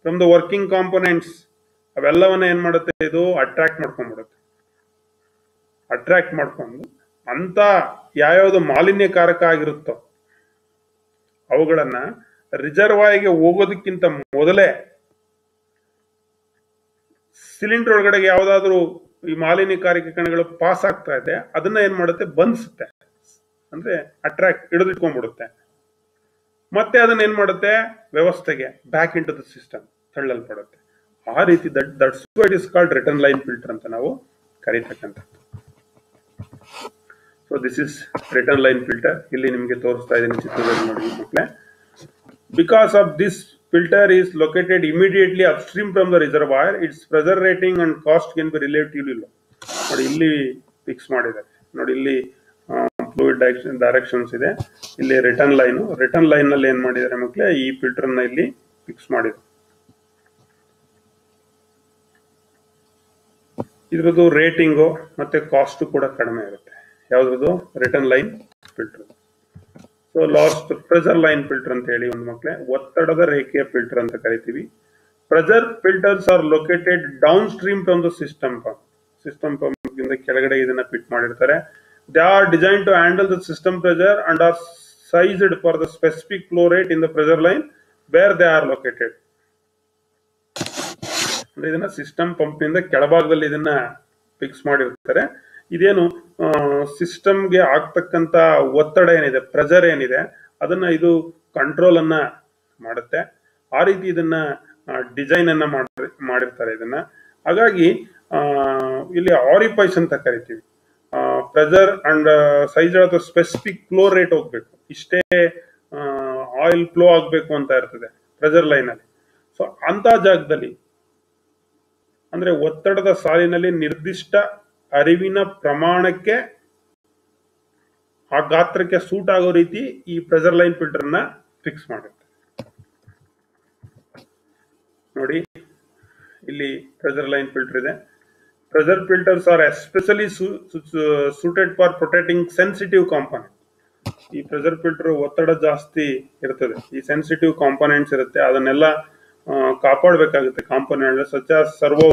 from the working components, ಅವೆಲ್ಲವನ್ನ ಏನ್ ಮಾಡುತ್ತೆ, ಇದು ಅಟ್ರಾಕ್ಟ್ ಮಾಡ್ಕೊಂಡ್ಬಿಡುತ್ತೆ. ಅಟ್ರಾಕ್ಟ್ ಮಾಡ್ಕೊಂಡು ಅಂತ ಯಾವ್ಯಾವ್ದು ಮಾಲಿನ್ಯಕಾರಕ ಆಗಿರುತ್ತೋ ಅವುಗಳನ್ನ ರಿಸರ್ವಾಯರ್ಗೆ ಹೋಗೋದಕ್ಕಿಂತ ಮೊದಲೇ ಸಿಲಿಂಡರ್ ಒಳಗಡೆಗೆ ಯಾವ್ದಾದ್ರು ಈ ಮಾಲಿನ್ಯಕಾರಕ ಕಣಗಳು ಪಾಸ್ ಆಗ್ತಾ ಇದೆ, ಅದನ್ನ ಏನ್ ಮಾಡುತ್ತೆ, ಬಂಧಿಸುತ್ತೆ, ಅಂದ್ರೆ ಅಟ್ರಾಕ್ಟ್ ಹಿಡಿದಿಟ್ಕೊಂಡ್ಬಿಡುತ್ತೆ. ಮತ್ತೆ ಅದನ್ನ ಏನ್ ಮಾಡುತ್ತೆ, ವ್ಯವಸ್ಥೆಗೆ back into the system ತಳ್ಳಲ್ಪಡುತ್ತೆ. ಆ ರೀತಿ that's why it is called return line filter ಅಂತ ನಾವು ಕರೀತಕ್ಕಂಥದ್ದು. So this is return line filter. ಇಲ್ಲಿ ನಿಮಗೆ ತೋರಿಸ್ತಾ ಇದ್ದೀನಿ ಚಿತ್ರದಲ್ಲಿ ನೋಡಿ ಮಕ್ಕಳೇ. Because of this filter is located immediately upstream from the reservoir, its pressure rating and cost can be relatively low. ನೋಡಿ ಇಲ್ಲಿ ಫಿಕ್ಸ್ ಮಾಡಿದ್ದಾರೆ, ನೋಡಿ ಇಲ್ಲಿ ಫ್ಲೂಯಿಡ್ ಡೈರೆಕ್ಷನ್ಸ್ ಇದೆ, ಇಲ್ಲಿ ರಿಟರ್ನ್ ಲೈನ್ ನಲ್ಲಿ ಏನ್ ಮಾಡಿದ್ದಾರೆ ಮಕ್ಕಳೇ, ಈ ಫಿಲ್ಟರ್ ನ ಇಲ್ಲಿ ಫಿಕ್ಸ್ ಮಾಡಿದ್ರು. ಇದ್ರದ್ದು ರೇಟಿಂಗು ಮತ್ತೆ ಕಾಸ್ಟ್ ಕೂಡ ಕಡಿಮೆ ಇರುತ್ತೆ. ಯಾವ್ದು? Return line filter. So last pressure line filter ಅಂತ ಹೇಳಿ ಒಂದು ಮಕ್ಕಳೇ, ಒತ್ತಡದ ರೇಖೆಯ ಫಿಲ್ಟರ್ ಅಂತ ಕರಿತೀವಿ. Pressure filters are located down stream from the system pump. System pump ಇಂದ ಕೆಳಗಡೆ ಇದನ್ನ ಫಿಟ್ ಮಾಡಿರ್ತಾರೆ. They are designed to handle the system pressure and are sized for the specific flow rate in the pressure line where they are located. ಅಂದ್ರೆ ಇದನ್ನ system pump ನಿಂದ ಕೆಳಭಾಗದಲ್ಲಿ ಇದನ್ನ fix ಮಾಡಿರ್ತಾರೆ. ಇದೇನು ಸಿಸ್ಟಮ್ಗೆ ಆಗ್ತಕ್ಕಂತ ಒತ್ತಡ ಏನಿದೆ, ಪ್ರೆಷರ್ ಏನಿದೆ, ಅದನ್ನ ಇದು ಕಂಟ್ರೋಲ್ ಅನ್ನ ಮಾಡುತ್ತೆ. ಆ ರೀತಿ ಇದನ್ನ ಡಿಸೈನ್ ಅನ್ನ ಮಾಡಿರ್ತಾರೆ ಇದನ್ನ. ಹಾಗಾಗಿ ಇಲ್ಲಿ ಆರಿಫೈಸ್ ಅಂತ ಕರಿತೀವಿ. ಪ್ರೆಷರ್ ಅಂಡ್ ಸೈಜ್ ಅಥವಾ ಸ್ಪೆಸಿಫಿಕ್ ಫ್ಲೋ ರೇಟ್ ಹೋಗ್ಬೇಕು, ಇಷ್ಟೇ ಆಯಿಲ್ ಫ್ಲೋ ಆಗ್ಬೇಕು ಅಂತ ಇರ್ತದೆ ಪ್ರೆಷರ್ ಲೈನ್ ಅಲ್ಲಿ. ಸೊ ಅಂತ ಜಾಗದಲ್ಲಿ ಅಂದ್ರೆ ಒತ್ತಡದ ಸಾಲಿನಲ್ಲಿ ನಿರ್ದಿಷ್ಟ ಅರಿವಿನ ಪ್ರಮಾಣಕ್ಕೆ ಆ ಗಾತ್ರಕ್ಕೆ ಸೂಟ್ ಆಗೋ ರೀತಿ ಈ ಪ್ರೆಷರ್ ಲೈನ್ ಫಿಲ್ಟರ್ ನ ಫಿಕ್ಸ್ ಮಾಡಿರ್ತಾರೆ. ನೋಡಿ ಇಲ್ಲಿ ಪ್ರೆಷರ್ ಲೈನ್ ಫಿಲ್ಟರ್ ಇದೆ. Pressure filters are especially suited for protecting sensitive component. ಈ ಪ್ರೆಷರ್ ಫಿಲ್ಟರ್ ಒತ್ತಡ ಜಾಸ್ತಿ ಇರ್ತದೆ, ಈ ಸೆನ್ಸಿಟಿವ್ ಕಾಂಪೋನೆಂಟ್ಸ್ ಇರುತ್ತೆ, ಅದನ್ನೆಲ್ಲ ಕಾಪಾಡಬೇಕಾಗುತ್ತೆ. Component such as servo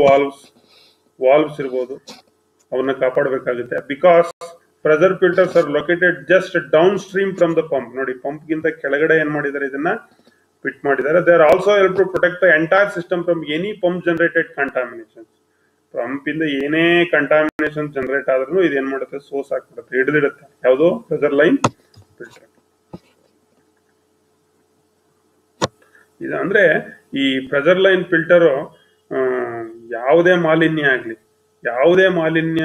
valves ಇರ್ಬೋದು, ಅವನ್ನ ಕಾಪಾಡಬೇಕಾಗುತ್ತೆ. Because pressure filters are located just downstream from the pump. ನೋಡಿ ಪಂಪ್ ಗಿಂತ ಕೆಳಗಡೆ ಏನ್ ಮಾಡಿದ್ದಾರೆ, ಇದನ್ನ ಫಿಟ್ ಮಾಡಿದ್ದಾರೆ. They are also help to protect the entire system from any pump generated contamination. Pump ಇಂದ ಏನೇ ಕಂಟಾಮಿನೇಷನ್ ಜನರೇಟ್ ಆದ್ರೂ ಇದು ಏನ್ ಮಾಡುತ್ತೆ, ಸೋರ್ಸ್ ಆಗ್ಬಿಡುತ್ತೆ, ಹಿಡಿದಿಡುತ್ತೆ. ಯಾವುದು ಪ್ರೆಷರ್ ಲೈನ್ ಫಿಲ್ಟರ್. ಇದು ಅಂದ್ರೆ ಈ ಪ್ರೆಷರ್ ಲೈನ್ ಫಿಲ್ಟರ್ ಯಾವುದೇ ಮಾಲಿನ್ಯ ಆಗ್ಲಿ, ಯಾವುದೇ ಮಾಲಿನ್ಯ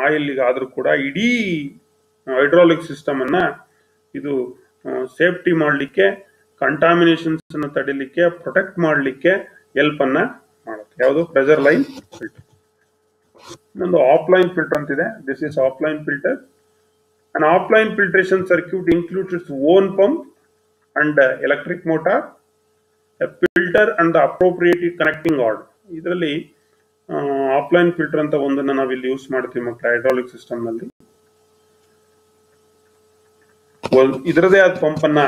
ಆಯಿಲ್ ಆದ್ರೂ ಕೂಡ ಇಡೀ ಹೈಡ್ರಾಲಿಕ್ ಸಿಸ್ಟಮ್ ಅನ್ನ ಇದು ಸೇಫ್ಟಿ ಮಾಡಲಿಕ್ಕೆ, ಕಂಟಾಮಿನೇಷನ್ಸ್ ಅನ್ನು ತಡಿಲಿಕ್ಕೆ, ಪ್ರೊಟೆಕ್ಟ್ ಮಾಡಲಿಕ್ಕೆ ಹೆಲ್ಪ್ ಅನ್ನ ಮಾಡುತ್ತೆ. ಯಾವುದು ಪ್ರೆಷರ್ ಲೈನ್ ಫಿಲ್ಟರ್. ಇನ್ನೊಂದು ಆಫ್ಲೈನ್ ಫಿಲ್ಟರ್ ಅಂತಿದೆ. This is offline filter. An offline filtration circuit includes its own pump and electric motor, a filter and the appropriate connecting rod. ಇದರಲ್ಲಿ ಆಫ್ಲೈನ್ ಫಿಲ್ಟರ್ ಅಂತ ಒಂದನ್ನ ನಾವು ಇಲ್ಲಿ ಯೂಸ್ ಮಾಡ್ತೀವಿ ಮಕ್ಕಳ ಹೈಡ್ರಾಲಿಕ್ ಸಿಸ್ಟಮ್ ನಲ್ಲಿ. ಇದರದೇ ಆದ ಪಂಪ್ ಅನ್ನ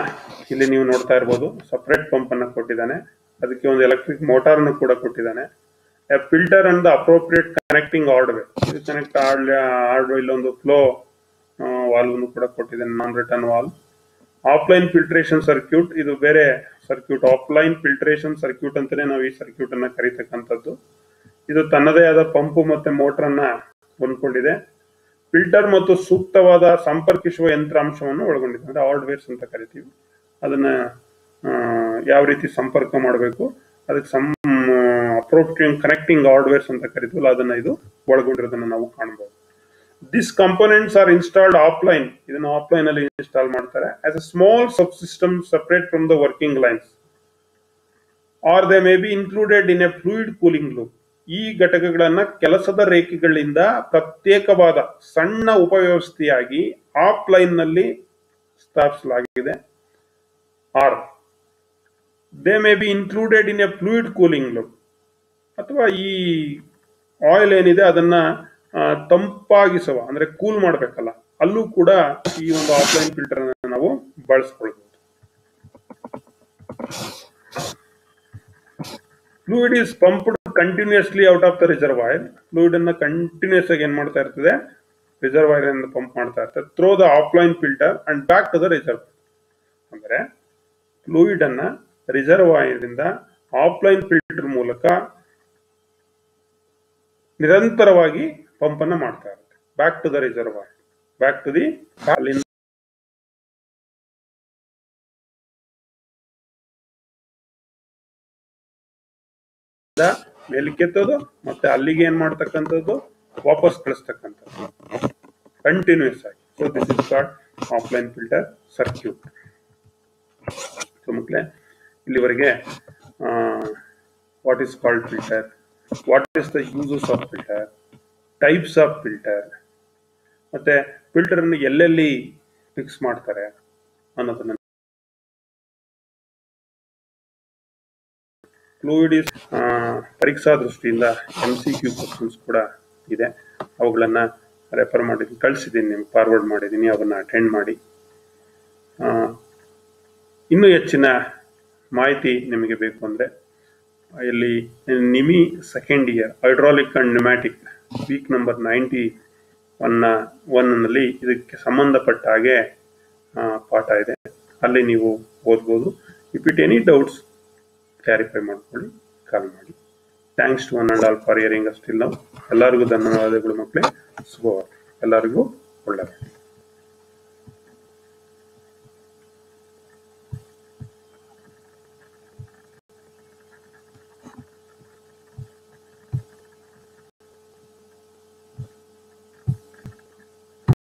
ಇಲ್ಲಿ ನೀವು ನೋಡ್ತಾ ಇರಬಹುದು. ಸಪರೇಟ್ ಪಂಪ್ ಅನ್ನ ಕೊಟ್ಟಿದ್ದಾನೆ, ಅದಕ್ಕೆ ಒಂದು ಎಲೆಕ್ಟ್ರಿಕ್ ಮೋಟಾರ್ ಅನ್ನು ಕೂಡ ಕೊಟ್ಟಿದ್ದಾನೆ. A filter and the appropriate connecting hardware. ಇದು ಕನೆಕ್ಟ್ ಹಾರ್ಡ್ವೇರ್, ಇಲ್ಲೊಂದು ಫ್ಲೋ ವಾಲ್ವ್ ಕೂಡ ಕೊಟ್ಟಿದ್ದಾನೆ, non return valve. Offline filtration circuit, ಇದು ಬೇರೆ ಸರ್ಕ್ಯೂಟ್. ಆಫ್ಲೈನ್ ಫಿಲ್ಟ್ರೇಷನ್ ಸರ್ಕ್ಯೂಟ್ ಅಂತಾನೆ ನಾವು ಈ ಸರ್ಕ್ಯೂಟ್ ಅನ್ನ ಕರೀತಕ್ಕಂಥದ್ದು. ಇದು ತನ್ನದೇ ಆದ ಪಂಪು ಮತ್ತೆ ಮೋಟರ್ ಅನ್ನ ಹೊಂದ್ಕೊಂಡಿದೆ. ಫಿಲ್ಟರ್ ಮತ್ತು ಸೂಕ್ತವಾದ ಸಂಪರ್ಕಿಸುವ ಯಂತ್ರಾಂಶವನ್ನು ಒಳಗೊಂಡಿದೆ, ಅಂದ್ರೆ ಹಾರ್ಡ್ವೇರ್ಸ್ ಅಂತ ಕರಿತೀವಿ. ಅದನ್ನ ಯಾವ ರೀತಿ ಸಂಪರ್ಕ ಮಾಡಬೇಕು, ಅದಕ್ಕೆ ಅಪ್ರೋಪ್ರಿಯೇಟ್ ಕನೆಕ್ಟಿಂಗ್ ಹಾರ್ಡ್ವೇರ್ಸ್ ಅಂತ ಕರಿತೀವಲ್ಲ, ಅದನ್ನ ಇದು ಒಳಗೊಂಡಿರೋದನ್ನ ನಾವು ಕಾಣಬಹುದು. These components are installed offline. ಇದನ್ನು ಆಫ್ಲೈನ್ ಅಲ್ಲಿ ಇನ್ಸ್ಟಾಲ್ ಮಾಡ್ತಾರೆ. As a small subsystem separate from the working lines, or they may be included in a fluid cooling loop. ಈ ಘಟಕಗಳನ್ನ ಕೆಲಸದ ರೇಖೆಗಳಿಂದ ಪ್ರತ್ಯೇಕವಾದ ಸಣ್ಣ ಉಪವ್ಯವಸ್ಥೆಯಾಗಿ ಆಫ್ಲೈನ್ ನಲ್ಲಿ ಸ್ಥಾಪಿಸಲಾಗಿದೆ. Or they may be included in a fluid cooling loop. ಅಥವಾ ಈ ಆಯಿಲ್ ಏನಿದೆ ಅದನ್ನ ತಂಪಾಗಿಸುವ, ಅಂದ್ರೆ ಕೂಲ್ ಮಾಡ್ಬೇಕಲ್ಲ, ಅಲ್ಲೂ ಕೂಡ ಈ ಒಂದು ಆಫ್ಲೈನ್ ಫಿಲ್ಟರ್ ನಾವು ಬಳಸ್ಕೊಳ್ಬಹುದು. Fluid is pumped continuously out of the reservoir. Fluid ಅನ್ನ ಕಂಟಿನ್ಯೂಸ್ ಆಗಿ ಏನ್ ಮಾಡ್ತಾ ಇರ್ತದೆ, ರಿಸರ್ವಾಯರ್ ಅನ್ನು ಪಂಪ್ ಮಾಡ್ತಾ ಇರ್ತದೆ through the offline filter and back to the reservoir. ಅಂದ್ರೆ ಫ್ಲೂಯಿಡ್ ಅನ್ನ ರಿಸರ್ವಾಯರ್ ಇಂದ ಆಫ್ಲೈನ್ ಫಿಲ್ಟರ್ ಮೂಲಕ ನಿರಂತರವಾಗಿ ಪಂಪ್ ಅನ್ನ ಮಾಡ್ತಾ ಇರುತ್ತೆ. Back to the reservoir, back to the ಮೇಲಕ್ಕೆತ್ತೋದು ಮತ್ತೆ ಅಲ್ಲಿಗೆ ಏನ್ ಮಾಡ್ತಕ್ಕಂಥದ್ದು, ವಾಪಸ್ ಕಳಿಸ್ತಕ್ಕಂಥದ್ದು ಕಂಟಿನ್ಯೂಸ್ ಆಗಿ. So this is called offline filter circuit. So ಮಕ್ಕಳೇ, ಇಲ್ಲಿವರೆಗೆ what is called filter, what is the uses of filter, types of filter, ಮತ್ತೆ ಫಿಲ್ಟರ್ ಅನ್ನು ಎಲ್ಲೆಲ್ಲಿ ಫಿಕ್ಸ್ ಮಾಡ್ತಾರೆ ಅನ್ನೋದನ್ನ, ಫ್ಲೂಯಿಡ್ ಈಸ್ ಪರೀಕ್ಷಾ ದೃಷ್ಟಿಯಿಂದ MCQ ಕ್ವಶನ್ಸ್ ಕೂಡ ಇದೆ. ಅವುಗಳನ್ನ ರೆಫರ್ ಮಾಡಿದ್ದೀನಿ, ಕಳಿಸಿದ್ದೀನಿ, ನಿಮ್ಗೆ ಫಾರ್ವರ್ಡ್ ಮಾಡಿದ್ದೀನಿ, ಅವನ್ನ ಅಟೆಂಡ್ ಮಾಡಿ. ಇನ್ನೂ ಹೆಚ್ಚಿನ ಮಾಹಿತಿ ನಿಮಗೆ ಬೇಕು ಅಂದರೆ ಇಲ್ಲಿ ನಿಮಿ second year hydraulic and pneumatic week number 91 ಇದಕ್ಕೆ ಸಂಬಂಧಪಟ್ಟ ಹಾಗೆ ಪಾಠ ಇದೆ. ಅಲ್ಲಿ ನೀವು ಓದ್ಬೋದು. If it any doubts clarify ಮಾಡ್ಕೊಳ್ಳಿ, ಕಾಲ್ ಮಾಡಿ. Thanks to one and all for hearing us till now. ಎಲ್ಲರಿಗೂ ಧನ್ಯವಾದಗಳು ಮಕ್ಕಳೇ. ಶುಭವಾಗಲಿ. ಎಲ್ಲರಿಗೂ ಒಳ್ಳೆಯದು.